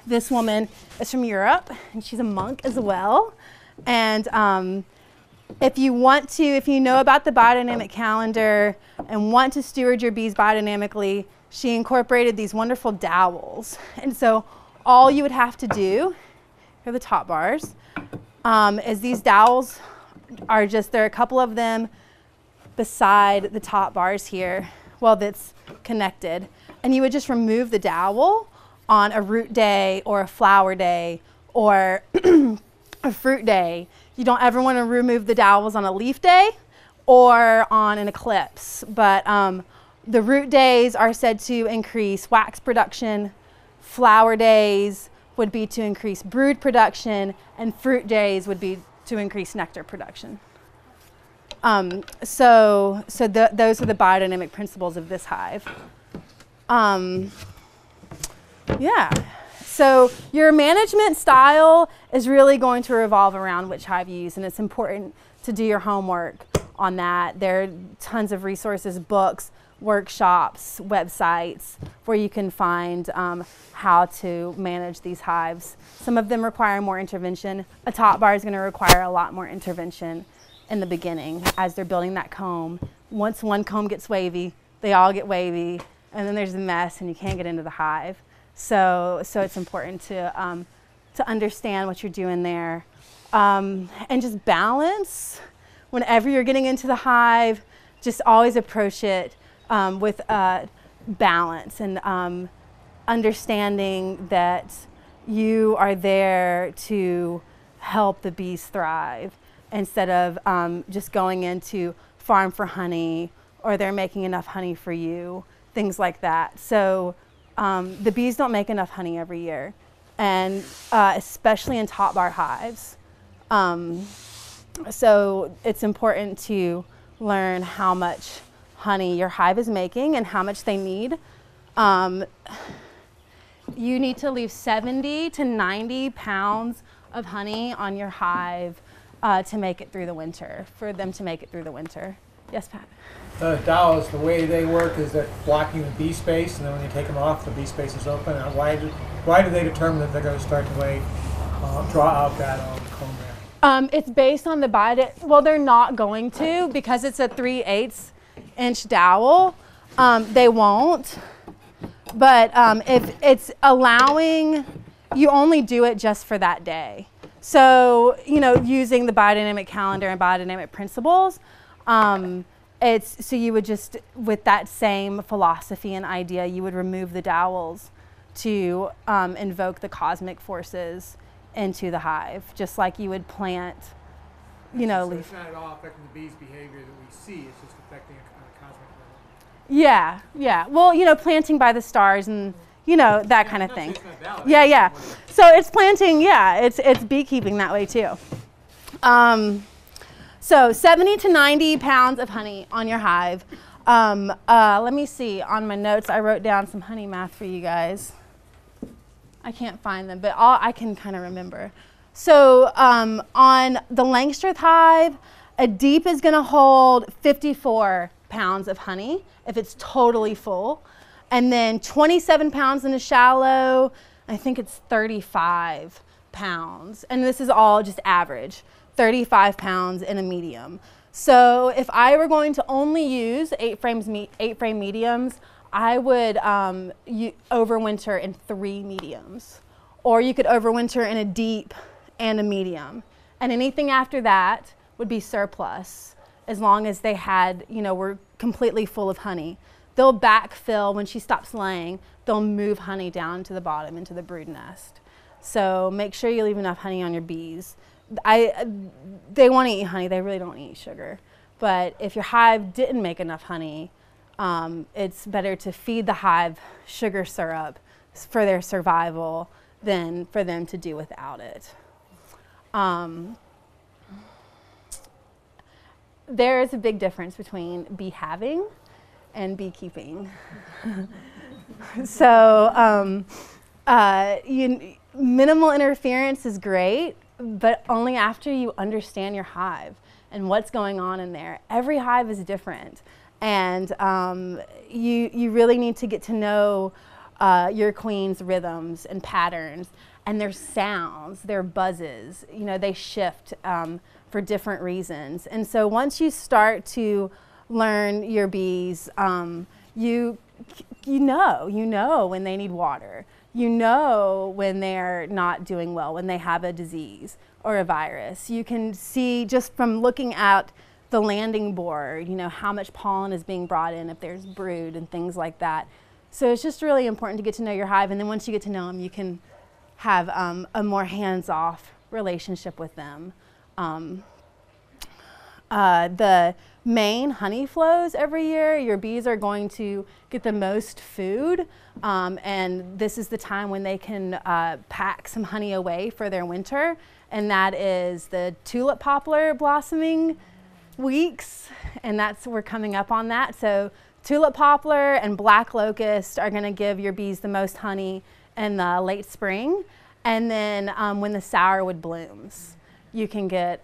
This woman is from Europe and she's a monk as well. And if you know about the biodynamic calendar and want to steward your bees biodynamically, she incorporated these wonderful dowels. And so all you would have to do, here are the top bars, is these dowels are there are a couple of them beside the top bars here, that's connected. And you would just remove the dowel on a root day or a flower day or a fruit day. You don't ever want to remove the dowels on a leaf day or on an eclipse. But the root days are said to increase wax production. Flower days would be to increase brood production, and fruit days would be to increase nectar production. Those are the biodynamic principles of this hive. Yeah. So your management style is really going to revolve around which hive you use, and it's important to do your homework on that. There are tons of resources, books, workshops, websites where you can find how to manage these hives. Some of them require more intervention. A top bar is going to require a lot more intervention in the beginning as they're building that comb. Once one comb gets wavy, they all get wavy, and then there's a mess and you can't get into the hive. So it's important to understand what you're doing there. And just balance. Whenever you're getting into the hive, just always approach it with balance and understanding that you are there to help the bees thrive instead of just going into farm for honey or they're making enough honey for you, things like that. So the bees don't make enough honey every year, and especially in top bar hives. So it's important to learn how much honey your hive is making and how much they need. You need to leave 70 to 90 pounds of honey on your hive to make it through the winter, for them to make it through the winter. Yes, Pat? The dowels, the way they work is that blocking the bee space, and then when you take them off, the bee space is open. Now, why do they determine that they're going to start to draw out that comb there? It's based on the well, they're not going to, because it's a 3/8 inch dowel. They won't. But if it's allowing, you only do it just for that day. So, using the biodynamic calendar and biodynamic principles, so you would just, with that same philosophy and idea, you would remove the dowels to invoke the cosmic forces into the hive, just like you would plant, So it's not at all affecting the bees' behavior that we see, it's just affecting a cosmic level. Yeah. Well, planting by the stars and, that kind of thing. Yeah. So it's planting, it's beekeeping that way too. So 70 to 90 pounds of honey on your hive. Let me see. On my notes, I wrote down some honey math for you guys. I can't find them, but I can kind of remember. So on the Langstroth hive, a deep is going to hold 54 pounds of honey if it's totally full. And then 27 pounds in a shallow, I think it's 35 pounds. And this is all just average, 35 pounds in a medium. So if I were going to only use 8-frame mediums, I would overwinter in 3 mediums. Or you could overwinter in a deep and a medium. And anything after that would be surplus, as long as they had, were completely full of honey. They'll backfill when she stops laying. They'll move honey down to the bottom into the brood nest. So make sure you leave enough honey on your bees. They want to eat honey. They really don't eat sugar. But if your hive didn't make enough honey, it's better to feed the hive sugar syrup for their survival than for them to do without it. There is a big difference between bee having and beekeeping. So minimal interference is great, but only after you understand your hive and what's going on in there. Every hive is different, and you really need to get to know your queen's rhythms and patterns and their sounds, their buzzes. They shift for different reasons. And so once you start to learn your bees, you know when they need water. You know when they're not doing well, when they have a disease or a virus. You can see just from looking at the landing board, how much pollen is being brought in, if there's brood and things like that. So it's just really important to get to know your hive, and then once you get to know them, you can have a more hands-off relationship with them. The main honey flows every year, your bees are going to get the most food, and this is the time when they can pack some honey away for their winter, and that is the tulip poplar blossoming weeks, and we're coming up on that. So tulip poplar and black locust are going to give your bees the most honey in the late spring, and then when the sourwood blooms, you can get,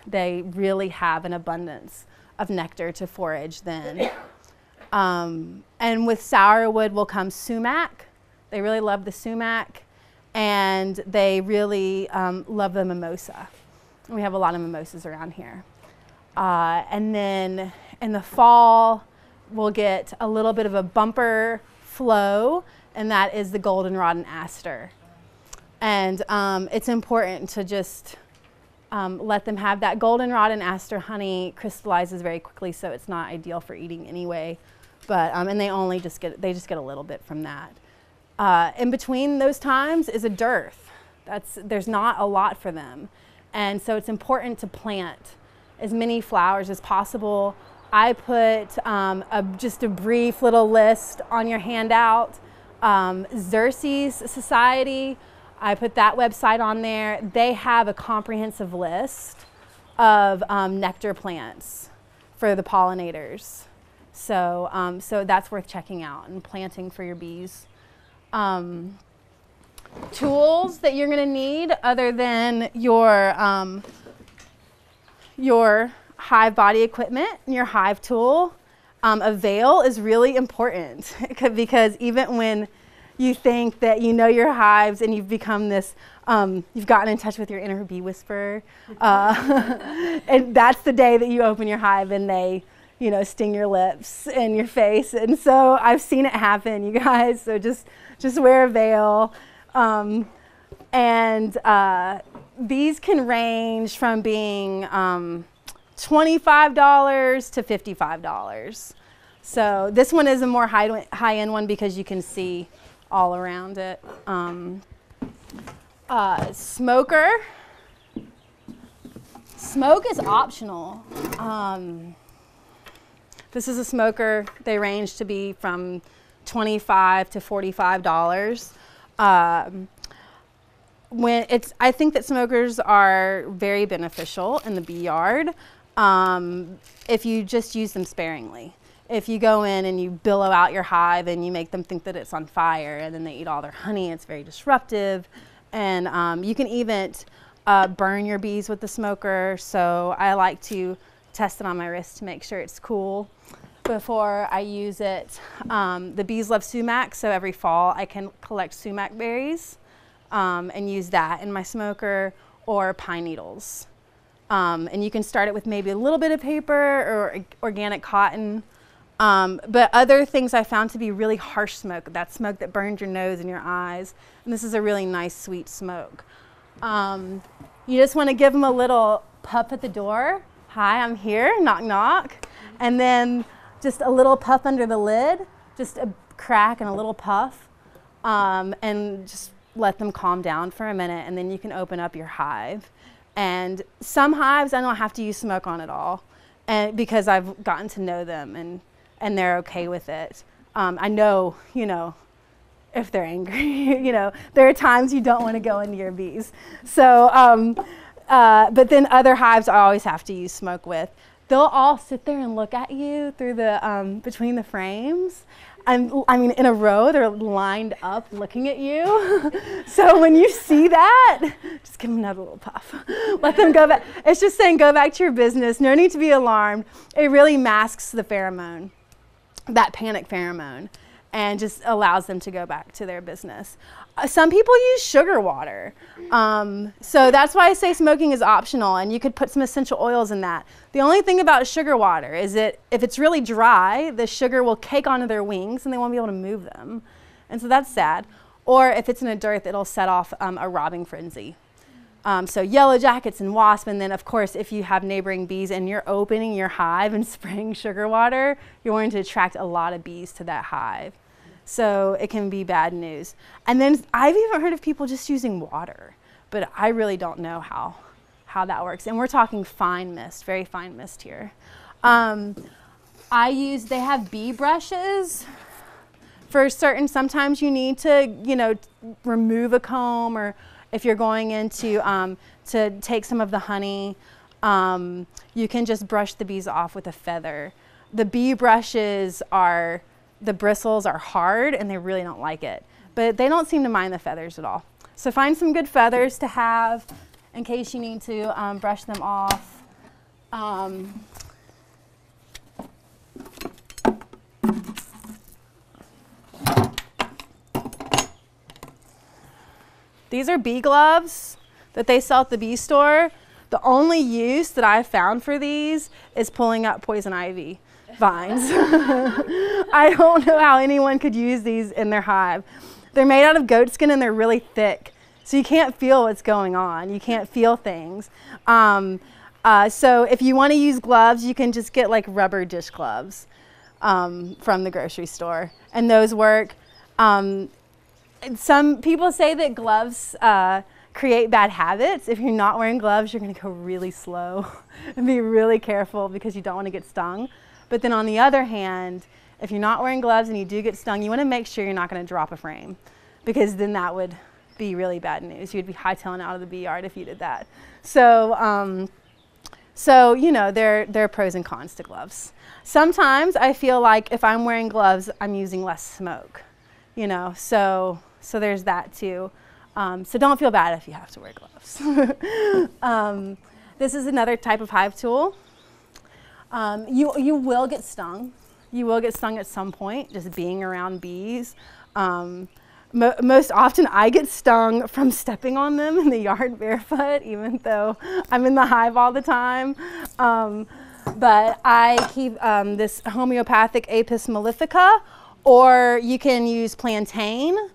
they really have an abundance of nectar to forage then. And with sourwood will come sumac. They really love the sumac, and they really love the mimosa. We have a lot of mimosas around here. And then in the fall, we'll get a little bit of a bumper flow, and that is the goldenrod and aster. And it's important to just let them have that. Goldenrod and aster honey crystallizes very quickly, so it's not ideal for eating anyway. But and they just get a little bit from that. In between those times is a dearth. There's not a lot for them, and so it's important to plant as many flowers as possible. I put just a brief little list on your handout. Xerces Society, I put that website on there. They have a comprehensive list of nectar plants for the pollinators. So, so that's worth checking out and planting for your bees. Tools that you're going to need other than your hive body equipment and your hive tool. A veil is really important because even when you think that you know your hives and you've become this, you've gotten in touch with your inner bee whisperer, and that's the day that you open your hive and they, sting your lips and your face. And so I've seen it happen, you guys. So just wear a veil. These can range from being $25 to $55. So this one is a more high-end one because you can see all around it. Smoker. Smoke is optional. This is a smoker. They range to be from $25 to $45. I think that smokers are very beneficial in the bee yard if you just use them sparingly. if you go in and you billow out your hive and you make them think that it's on fire and then they eat all their honey, it's very disruptive. And you can even burn your bees with the smoker. So I like to test it on my wrist to make sure it's cool before I use it. The bees love sumac, so every fall I can collect sumac berries and use that in my smoker, or pine needles. And you can start it with maybe a little bit of paper or organic cotton. But other things I found to be really harsh smoke, that smoke that burns your nose and your eyes. And this is a really nice, sweet smoke. You just want to give them a little puff at the door. Hi, I'm here, knock, knock. And then just a little puff under the lid, just a crack and a little puff. And just let them calm down for a minute, and then you can open up your hive. And some hives I don't have to use smoke on at all, and because I've gotten to know them and they're okay with it. I know, if they're angry, there are times you don't want to go into your bees. So, but then other hives I always have to use smoke with. They'll all sit there and look at you through the, between the frames. I mean, in a row, they're lined up looking at you. So when you see that, just give them another little puff. Let them go back. It's just saying, go back to your business. No need to be alarmed. It really masks the pheromone, that panic pheromone, and just allows them to go back to their business. Some people use sugar water. So that's why I say smoking is optional, and you could put some essential oils in that. The only thing about sugar water is that if it's really dry, the sugar will cake onto their wings and they won't be able to move them. And so that's sad. Or if it's in a dearth, it'll set off a robbing frenzy. So yellow jackets and wasps, and then of course if you have neighboring bees and you're opening your hive and spraying sugar water, you're going to attract a lot of bees to that hive. So it can be bad news. And then I've even heard of people just using water, but I really don't know how that works. And we're talking fine mist, very fine mist here. They have bee brushes for certain, sometimes you need to, remove a comb, or if you're going into, to take some of the honey, you can just brush the bees off with a feather. The bee brushes the bristles are hard and they really don't like it, but they don't seem to mind the feathers at all. So find some good feathers to have in case you need to brush them off. These are bee gloves that they sell at the bee store. The only use that I've found for these is pulling up poison ivy vines. I don't know how anyone could use these in their hive. They're made out of goat skin and they're really thick, so you can't feel what's going on. You can't feel things. So if you want to use gloves, you can just get like rubber dish gloves from the grocery store, and those work. Some people say that gloves create bad habits. If you're not wearing gloves, you're going to go really slow and be really careful because you don't want to get stung. But then on the other hand, if you're not wearing gloves and you do get stung, you want to make sure you're not going to drop a frame, because then that would be really bad news. You'd be hightailing out of the bee yard if you did that. So, there are pros and cons to gloves. Sometimes I feel like if I'm wearing gloves, I'm using less smoke, so there's that too. So don't feel bad if you have to wear gloves. This is another type of hive tool. You will get stung. You will get stung at some point just being around bees. Most often I get stung from stepping on them in the yard barefoot, even though I'm in the hive all the time. But I keep this homeopathic Apis mellifica, or you can use plantain.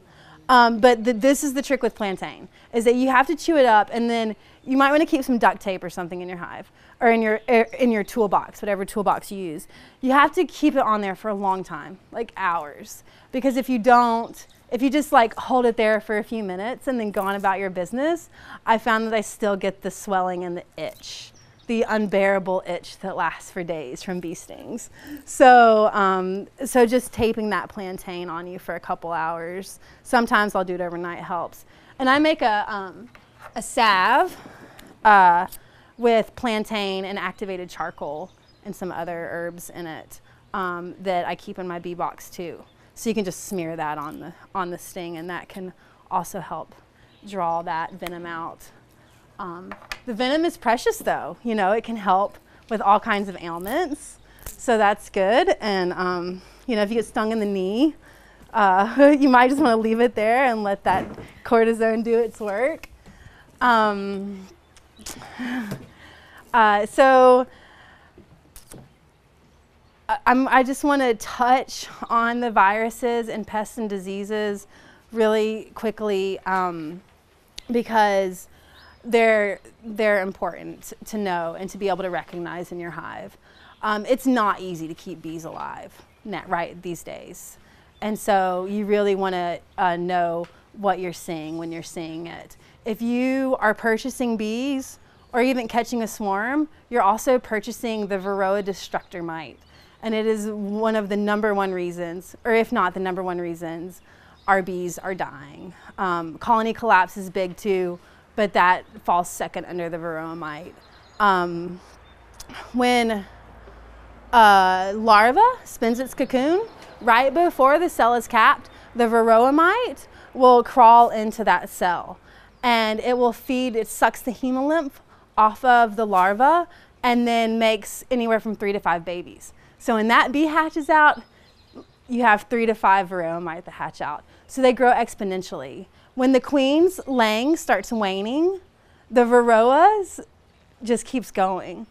But this is the trick with plantain, is that you have to chew it up, and then you might want to keep some duct tape or something in your hive, or in your toolbox, whatever toolbox you use. You have to keep it on there for a long time, like hours, because if you just like hold it there for a few minutes and then go on about your business, I found that I still get the swelling and the itch, the unbearable itch that lasts for days from bee stings. So, so just taping that plantain on you for a couple hours. Sometimes I'll do it overnight, helps. And I make a salve with plantain and activated charcoal and some other herbs in it. that I keep in my bee box too. So you can just smear that on the sting, and that can also help draw that venom out. The venom is precious though, you know, it can help with all kinds of ailments. So that's good. And you know, if you get stung in the knee, you might just want to leave it there and let that cortisone do its work. I just want to touch on the viruses and pests and diseases really quickly because they're important to know and to be able to recognize in your hive. It's not easy to keep bees alive right these days. And so you really want to know what you're seeing when you're seeing it. If you are purchasing bees or even catching a swarm, you're also purchasing the Varroa destructor mite. And it is one of the #1 reasons, or if not the #1 reasons, our bees are dying. Colony collapse is big too, but that falls second under the Varroa mite. When larva spins its cocoon, right before the cell is capped, the Varroa mite will crawl into that cell, and it will feed, it sucks the hemolymph off of the larva and then makes anywhere from 3 to 5 babies. So when that bee hatches out, you have 3 to 5 Varroa mite that hatch out. So they grow exponentially. When the queen's laying starts waning, the Varroas just keeps going.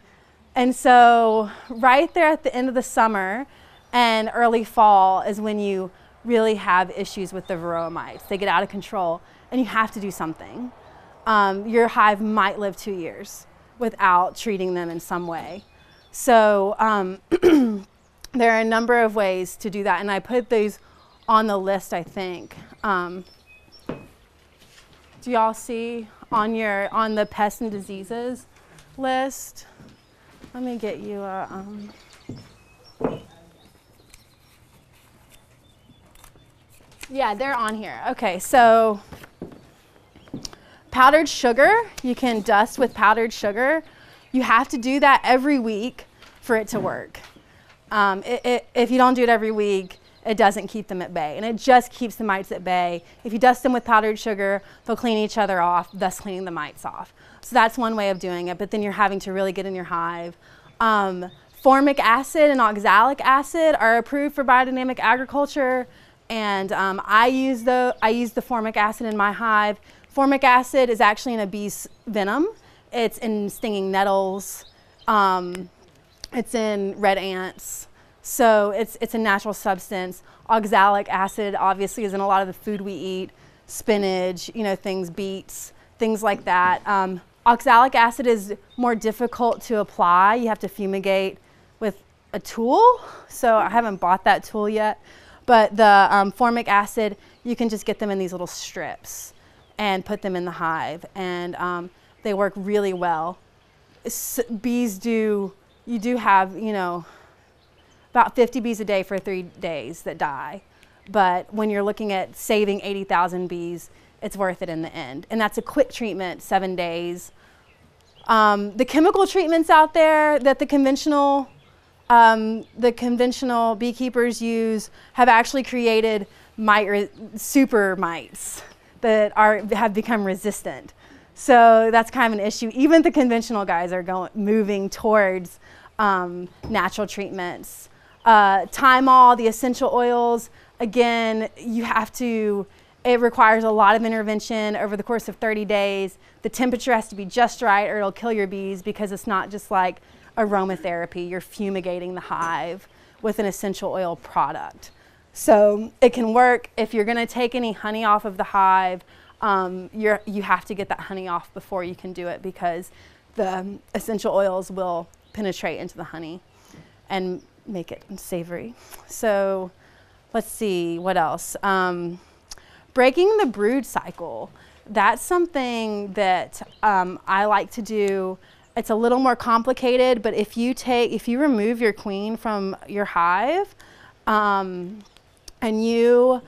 And so right there at the end of the summer and early fall is when you really have issues with the Varroa mites. They get out of control and you have to do something. Your hive might live 2 years without treating them in some way. So there are a number of ways to do that, and I put these on the list, I think. Do y'all see on the pests and diseases list? Let me get you a, yeah, they're on here. Okay, so powdered sugar, you can dust with powdered sugar. You have to do that every week for it to work. If you don't do it every week, it doesn't keep them at bay, and it just keeps the mites at bay. If you dust them with powdered sugar, they'll clean each other off, thus cleaning the mites off. So that's one way of doing it, but then you're having to really get in your hive. Formic acid and oxalic acid are approved for biodynamic agriculture, and I use the formic acid in my hive. Formic acid is actually in a bee's venom. It's in stinging nettles. It's in red ants. So it's a natural substance. Oxalic acid obviously is in a lot of the food we eat, spinach, you know, beets, things like that. Oxalic acid is more difficult to apply. You have to fumigate with a tool. So I haven't bought that tool yet. But the formic acid, you can just get them in these little strips and put them in the hive. And they work really well. You do have, you know, about 50 bees a day for 3 days that die. But when you're looking at saving 80,000 bees, it's worth it in the end. And that's a quick treatment, 7 days. The chemical treatments out there that the conventional beekeepers use have actually created super mites that have become resistant. So that's kind of an issue. Even the conventional guys are moving towards natural treatments. Thymol, the essential oils, again, it requires a lot of intervention over the course of 30 days. The temperature has to be just right or it'll kill your bees because it's not just like aromatherapy. You're fumigating the hive with an essential oil product. So it can work. If you're gonna take any honey off of the hive, you have to get that honey off before you can do it because the essential oils will penetrate into the honey and make it savory. So let's see, what else? Breaking the brood cycle. That's something that I like to do. It's a little more complicated, but if you remove your queen from your hive and you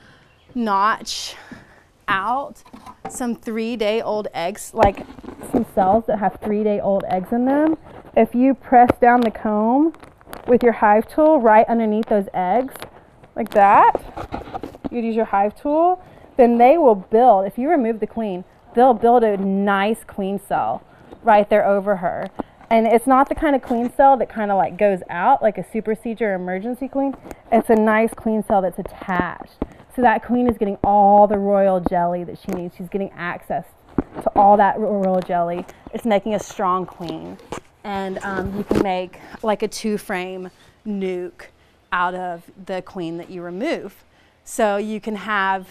notch out some 3-day-old eggs, like some cells that have 3-day-old eggs in them, if you press down the comb with your hive tool right underneath those eggs, like that. You'd use your hive tool, then they will build, if you remove the queen, they'll build a nice queen cell right there over her. And it's not the kind of queen cell that kind of like goes out like a supersedure or emergency queen. It's a nice queen cell that's attached. So that queen is getting all the royal jelly that she needs. She's getting access to all that royal jelly. It's making a strong queen. And you can make like a 2-frame nuke out of the queen that you remove. So you can have,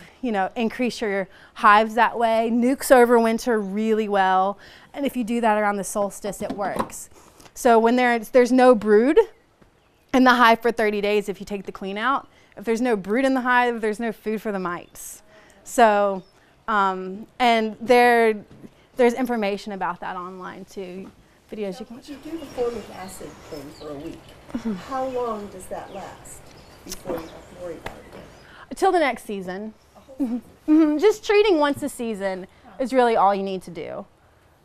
increase your hives that way. Nukes overwinter really well. And if you do that around the solstice, it works. So when there's no brood in the hive for 30 days, if you take the queen out, if there's no brood in the hive, there's no food for the mites. So, and there's information about that online too. Videos you can watch. You do the formic acid thing for a week. How long does that last before you have to worry about it again? Till the next season. Just treating once a season is really all you need to do.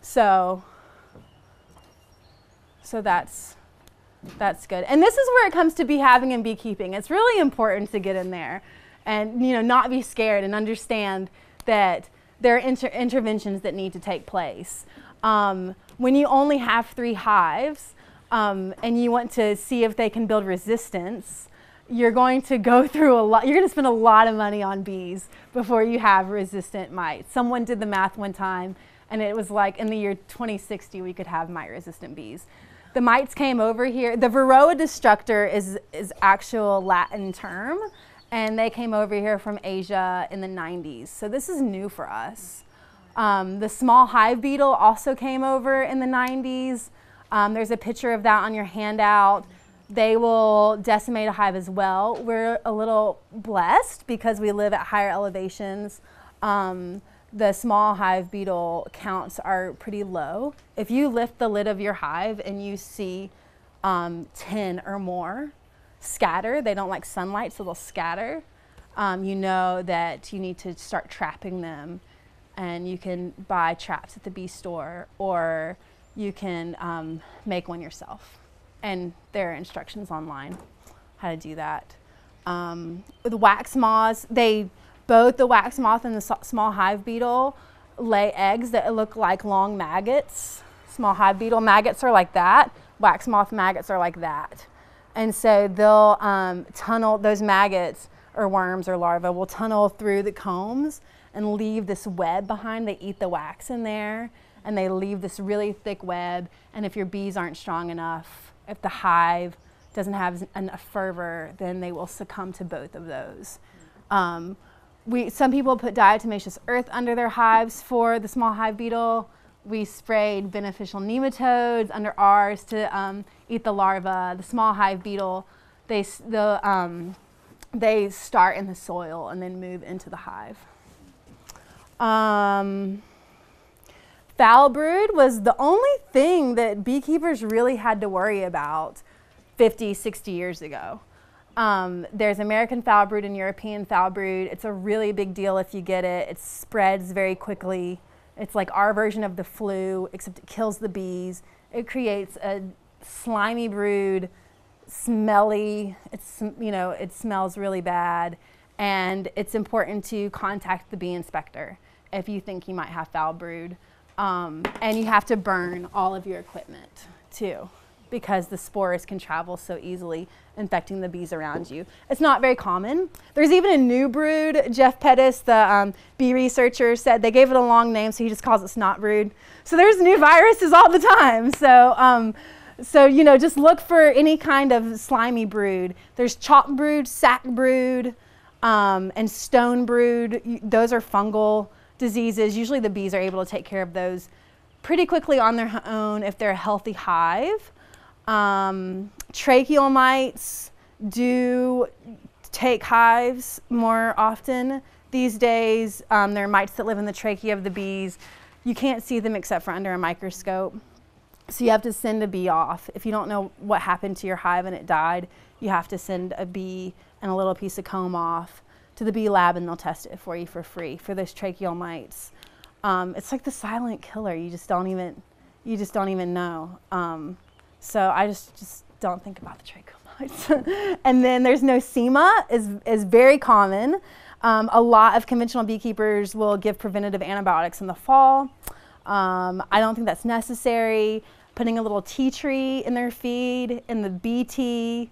So that's good. And this is where it comes to beehaving and beekeeping. It's really important to get in there and not be scared and understand that there are interventions that need to take place. When you only have 3 hives and you want to see if they can build resistance, you're going to go through a lot. You're going to spend a lot of money on bees before you have resistant mites. Someone did the math one time, and it was like in the year 2060 we could have mite-resistant bees. The mites came over here. The Varroa destructor is actual Latin term, and they came over here from Asia in the 90s. So this is new for us. The small hive beetle also came over in the 90s. There's a picture of that on your handout. They will decimate a hive as well. We're a little blessed because we live at higher elevations. The small hive beetle counts are pretty low. If you lift the lid of your hive and you see 10 or more scatter, they don't like sunlight, so they'll scatter, you know that you need to start trapping them. And you can buy traps at the bee store, or you can make one yourself. And there are instructions online how to do that. With wax moths, both the wax moth and the small hive beetle lay eggs that look like long maggots. Small hive beetle maggots are like that. Wax moth maggots are like that. And so they'll tunnel, those maggots or worms or larvae will tunnel through the combs and leave this web behind. They eat the wax in there, and they leave this really thick web. And if your bees aren't strong enough, if the hive doesn't have enough fervor, then they will succumb to both of those. Some people put diatomaceous earth under their hives for the small hive beetle. We sprayed beneficial nematodes under ours to eat the larvae. The small hive beetle, they start in the soil and then move into the hive. Foul brood was the only thing that beekeepers really had to worry about 50, 60 years ago. There's American foul brood and European foul brood. It's a really big deal if you get it. It spreads very quickly. It's like our version of the flu, except it kills the bees. It creates a slimy brood, smelly. It smells really bad. And it's important to contact the bee inspector if you think you might have foul brood. And you have to burn all of your equipment too, because the spores can travel so easily, infecting the bees around you. It's not very common. There's even a new brood. Jeff Pettis, the bee researcher, said they gave it a long name, so he just calls it snot brood. So there's new viruses all the time. So just look for any kind of slimy brood. There's chalk brood, sac brood, and stone brood. Those are fungal diseases. Usually the bees are able to take care of those pretty quickly on their own if they're a healthy hive. Tracheal mites do take hives more often these days. There are mites that live in the trachea of the bees. You can't see them except for under a microscope. So you have to send a bee off. If you don't know what happened to your hive and it died, you have to send a bee and a little piece of comb off to the bee lab, and they'll test it for you for free for those tracheal mites. It's like the silent killer. You just don't even know. So I just don't think about the tracheal mites. And then there's nosema is very common. A lot of conventional beekeepers will give preventative antibiotics in the fall. I don't think that's necessary. Putting a little tea tree in their feed, in the bee tea,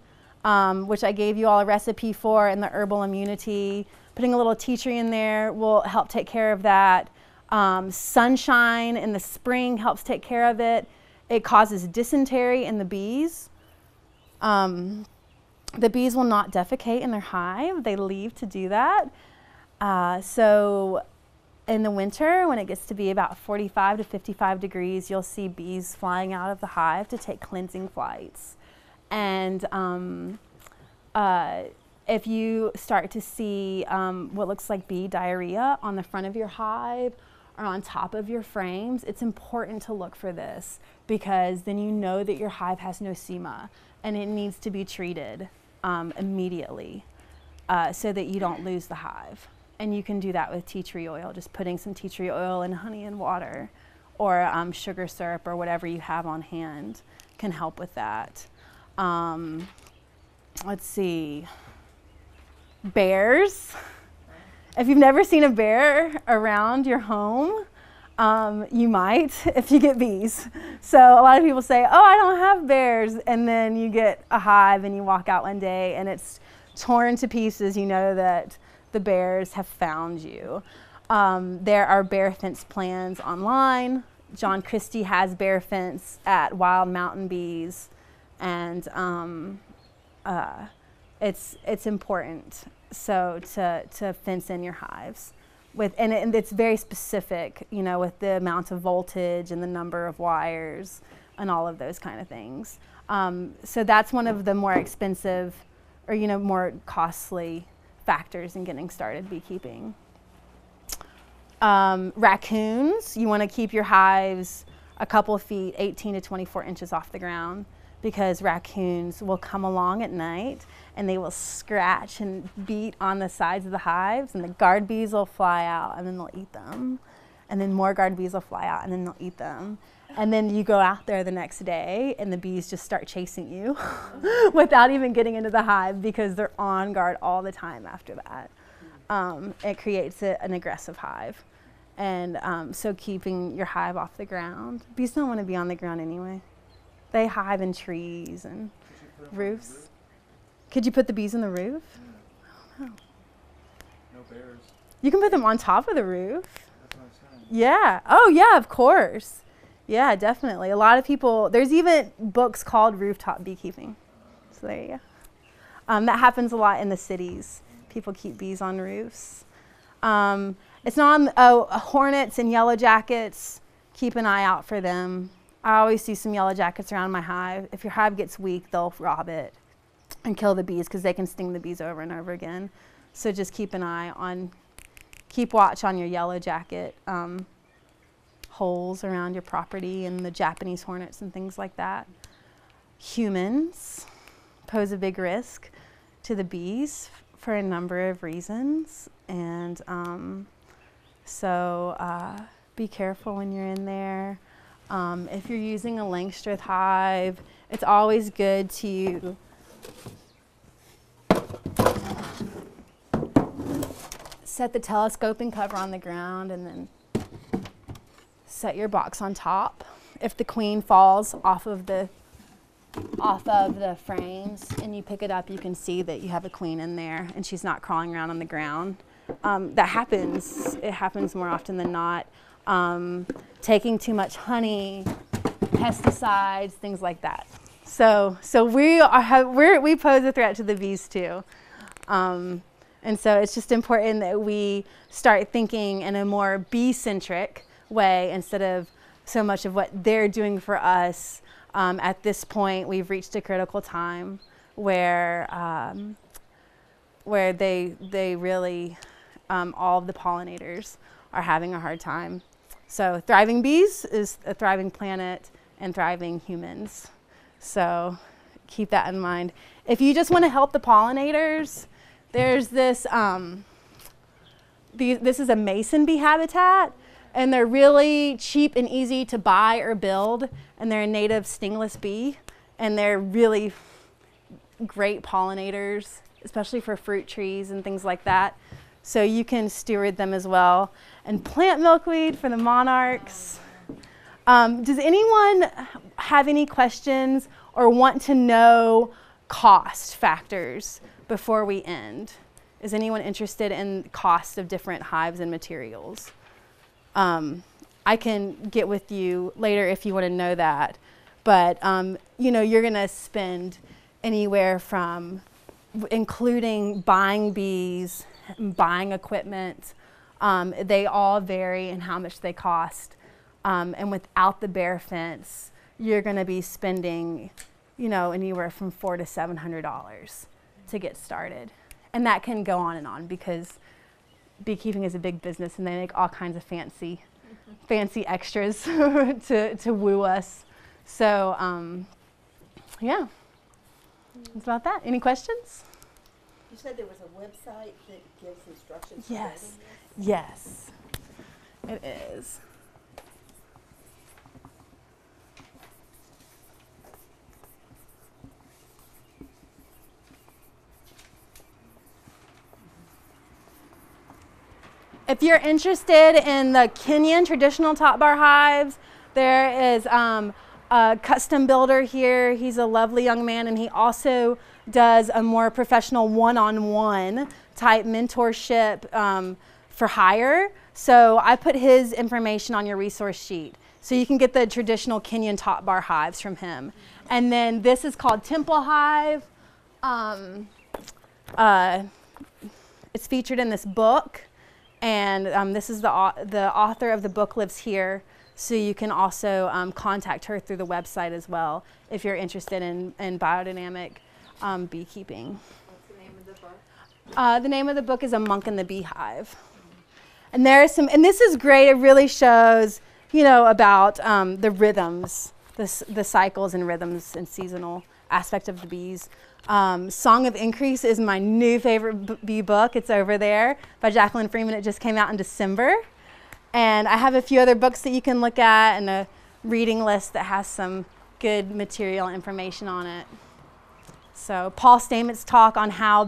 which I gave you all a recipe for, in the herbal immunity. Putting a little tea tree in there will help take care of that. Sunshine in the spring helps take care of it. It causes dysentery in the bees. The bees will not defecate in their hive. They leave to do that. So in the winter, when it gets to be about 45 to 55 degrees, you'll see bees flying out of the hive to take cleansing flights. And if you start to see what looks like bee diarrhea on the front of your hive or on top of your frames, it's important to look for this, because then you know that your hive has nosema and it needs to be treated immediately so that you don't lose the hive. And you can do that with tea tree oil, just putting some tea tree oil and honey and water, or sugar syrup, or whatever you have on hand can help with that. Let's see, bears. If you've never seen a bear around your home, you might if you get bees. So a lot of people say, oh, I don't have bears. And then you get a hive and you walk out one day and it's torn to pieces. You know that the bears have found you. There are bear fence plans online. John Christie has bear fence at Wild Mountain Bees. And it's important to fence in your hives. And it's very specific, you know, with the amount of voltage and the number of wires and all of those kind of things. So that's one of the more expensive, or, you know, more costly factors in getting started beekeeping. Raccoons, you want to keep your hives a couple feet, 18 to 24 inches off the ground, because raccoons will come along at night and they will scratch and beat on the sides of the hives, and the guard bees will fly out and then they'll eat them. And then more guard bees will fly out and then they'll eat them. And then you go out there the next day and the bees just start chasing you without even getting into the hive, because they're on guard all the time after that. It creates an aggressive hive. And so keeping your hive off the ground. Bees don't want to be on the ground anyway. They hive in trees and roofs. Could you put the bees on the roof? I don't know. No bears. You can put them on top of the roof. That's what I'm saying. Yeah. Oh, yeah, of course. Yeah, definitely. A lot of people, there's even books called rooftop beekeeping. So there you go. That happens a lot in the cities. People keep bees on roofs. It's not on hornets and yellow jackets. Keep an eye out for them. I always see some yellow jackets around my hive. If your hive gets weak, they'll rob it and kill the bees, because they can sting the bees over and over again. So just keep an eye on, keep watch on your yellow jacket holes around your property, and the Japanese hornets and things like that. Humans pose a big risk to the bees for a number of reasons. And so be careful when you're in there. If you're using a Langstroth hive, it's always good to set the telescoping cover on the ground and then set your box on top. If the queen falls off of the frames and you pick it up, you can see that you have a queen in there and she's not crawling around on the ground. That happens. It happens more often than not. Taking too much honey, pesticides, things like that. So we pose a threat to the bees too. And so it's just important that we start thinking in a more bee-centric way instead of so much of what they're doing for us. At this point, we've reached a critical time where they really, all of the pollinators are having a hard time. So thriving bees is a thriving planet and thriving humans. So keep that in mind. If you just want to help the pollinators, there's this, this is a mason bee habitat, and they're really cheap and easy to buy or build, and they're a native stingless bee, and they're really great pollinators, especially for fruit trees and things like that. So you can steward them as well. And plant milkweed for the monarchs. Does anyone have any questions or want to know cost factors before we end? Is anyone interested in cost of different hives and materials? I can get with you later if you want to know that. But, you know, you're going to spend anywhere from, including buying bees, buying equipment. They all vary in how much they cost. And without the bare fence, you're going to be spending, you know, anywhere from $400 to $700 to get started. And that can go on and on because beekeeping is a big business and they make all kinds of fancy extras to woo us. So, yeah, that's about that. Any questions? You said there was a website that gives instructions. Yes. Yes, it is. If you're interested in the Kenyan traditional top bar hives, there is a custom builder here. He's a lovely young man, and he also does a more professional one-on-one type mentorship for hire. So I put his information on your resource sheet. So you can get the traditional Kenyan top bar hives from him. And then this is called Temple Hive. It's featured in this book. And this is the author of the book lives here. So you can also contact her through the website as well if you're interested in biodynamic beekeeping. What's the name of the book? The name of the book is A Monk in the Beehive. And there is some, and this is great. It really shows, you know, about the rhythms, the cycles and rhythms and seasonal aspect of the bees. Song of Increase is my new favorite bee book. It's over there by Jacqueline Freeman. It just came out in December. And I have a few other books that you can look at and a reading list that has some good material information on it. So Paul Stament's talk on how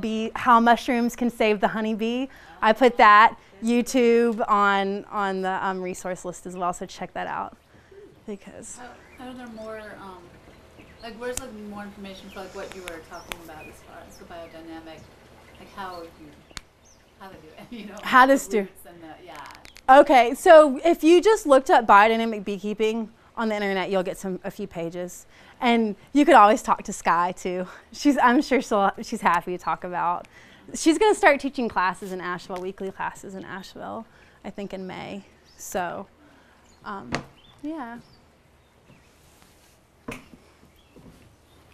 mushrooms can save the honeybee. I put that YouTube on the resource list as well, so check that out. Because Are there more, like where's like more information for like what you were talking about as far as the biodynamic, like how they do it, you know? How to steer. Yeah. Okay, so if you just looked up biodynamic beekeeping on the internet, you'll get a few pages. And you could always talk to Sky too. I'm sure she's happy to talk about. She's going to start teaching classes in Asheville, weekly classes in Asheville, I think in May. So, yeah.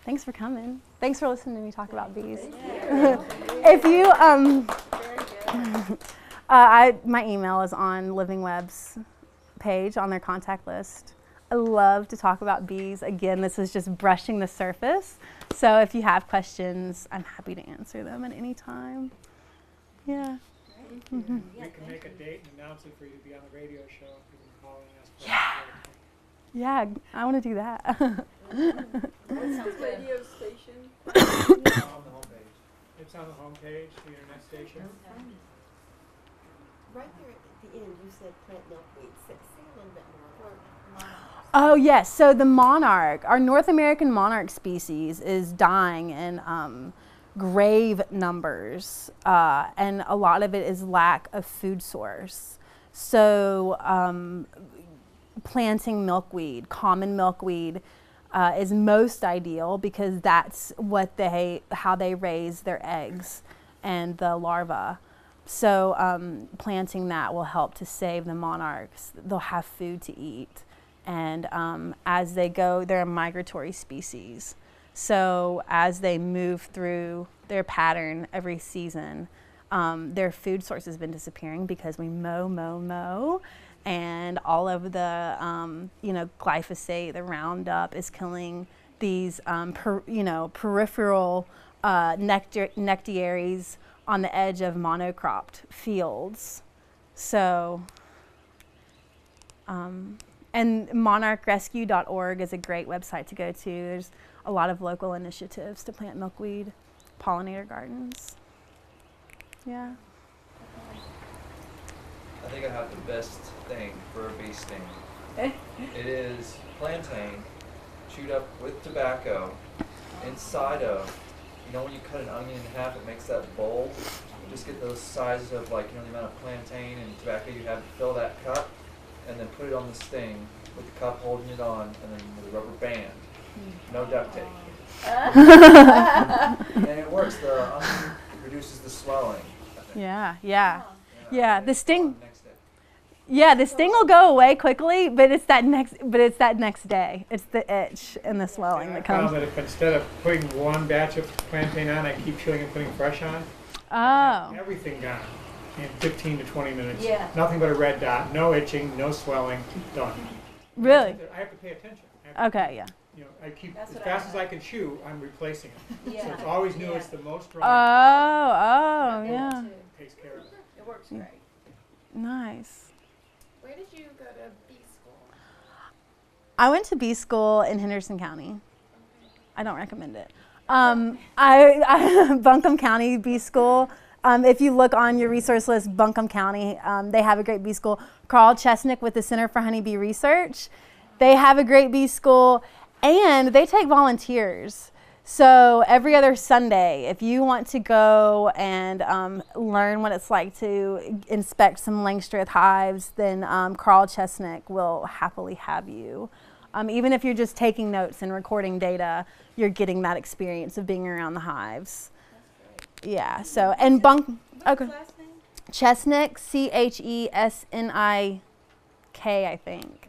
Thanks for coming. Thanks for listening to me talk about bees. If you, my email is on Living Web's page on their contact list. I love to talk about bees. Again, this is just brushing the surface. So if you have questions, I'm happy to answer them at any time. Yeah. Mm-hmm. We can make a date and announce it for you to be on the radio show if you've been calling us. Yeah, I want to do that. What's the radio station? It's on the homepage. It's on the homepage, the internet station. Right there at the end, you said plant milkweed. Say a little bit more. Oh, yes. So the monarch, our North American monarch species is dying in grave numbers, and a lot of it is lack of food source. So planting milkweed, common milkweed, is most ideal because that's how they raise their eggs and the larvae. So planting that will help to save the monarchs. They'll have food to eat. And as they go, they're a migratory species. So as they move through their pattern every season, their food source has been disappearing because we mow, and all of the glyphosate, the Roundup, is killing these peripheral nectaries on the edge of monocropped fields. So. And monarchrescue.org is a great website to go to. There's a lot of local initiatives to plant milkweed pollinator gardens. Yeah. I think I have the best thing for a bee sting. It is plantain chewed up with tobacco inside of, you know, when you cut an onion in half, it makes that bowl. You just get those sizes of, like, you know, the amount of plantain and tobacco you have to fill that cup, and then put it on the sting with the cup holding it on, and then with a rubber band. No duct tape. And it works. The onion reduces the swelling, I think. Yeah, the sting. Next day. Yeah, the sting will go away quickly, but it's that next day. It's the itch and the swelling And I that found comes. that if instead of putting one batch of plantain on, I keep chewing and putting fresh on, Oh, everything gone in 15 to 20 minutes. Yeah. Nothing but a red dot, no itching, no swelling, done. really? I have to pay attention. I have to, Okay, yeah. you know, I keep, That's as what fast I as I can chew, I'm replacing it. So Yeah. it's always new, Yeah. it's the most Oh, dry. yeah. Takes care of it. It works great. Nice. Where did you go to bee school? I went to bee school in Henderson County. I don't recommend it. I Buncombe County Bee School. If you look on your resource list, Buncombe County, they have a great bee school. Carl Chesnick with the Center for Honeybee Research, they have a great bee school, and they take volunteers. So every other Sunday, if you want to go and learn what it's like to inspect some Langstroth hives, then Carl Chesnick will happily have you. Even if you're just taking notes and recording data, you're getting that experience of being around the hives. Yeah, so, and okay. Last name? Chesnick, Chesnik, I think.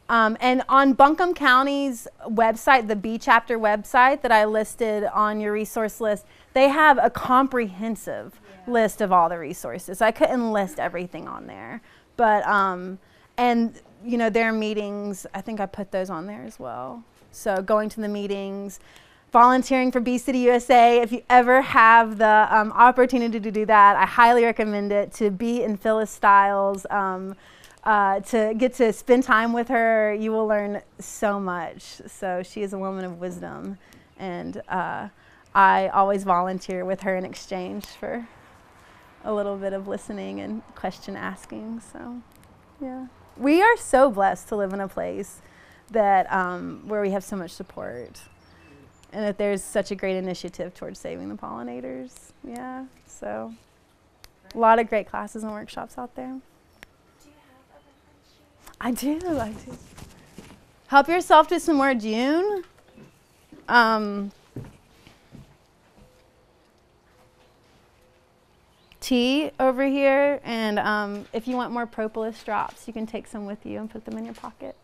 And on Buncombe County's website, the Bee Chapter website that I listed on your resource list, they have a comprehensive list of all the resources. I couldn't list everything on there, but, and you know, their meetings, I think I put those on there as well. So going to the meetings, volunteering for Bee City USA. If you ever have the opportunity to do that, I highly recommend it. To be in Phyllis Stiles, to get to spend time with her, you will learn so much. So she is a woman of wisdom, and I always volunteer with her in exchange for a little bit of listening and question asking. So, yeah, we are so blessed to live in a place that where we have so much support. And that there's such a great initiative towards saving the pollinators. Yeah, so a lot of great classes and workshops out there. Do you have other friends? I do. Help yourself to some more June. Tea over here, and if you want more propolis drops, you can take some with you and put them in your pocket.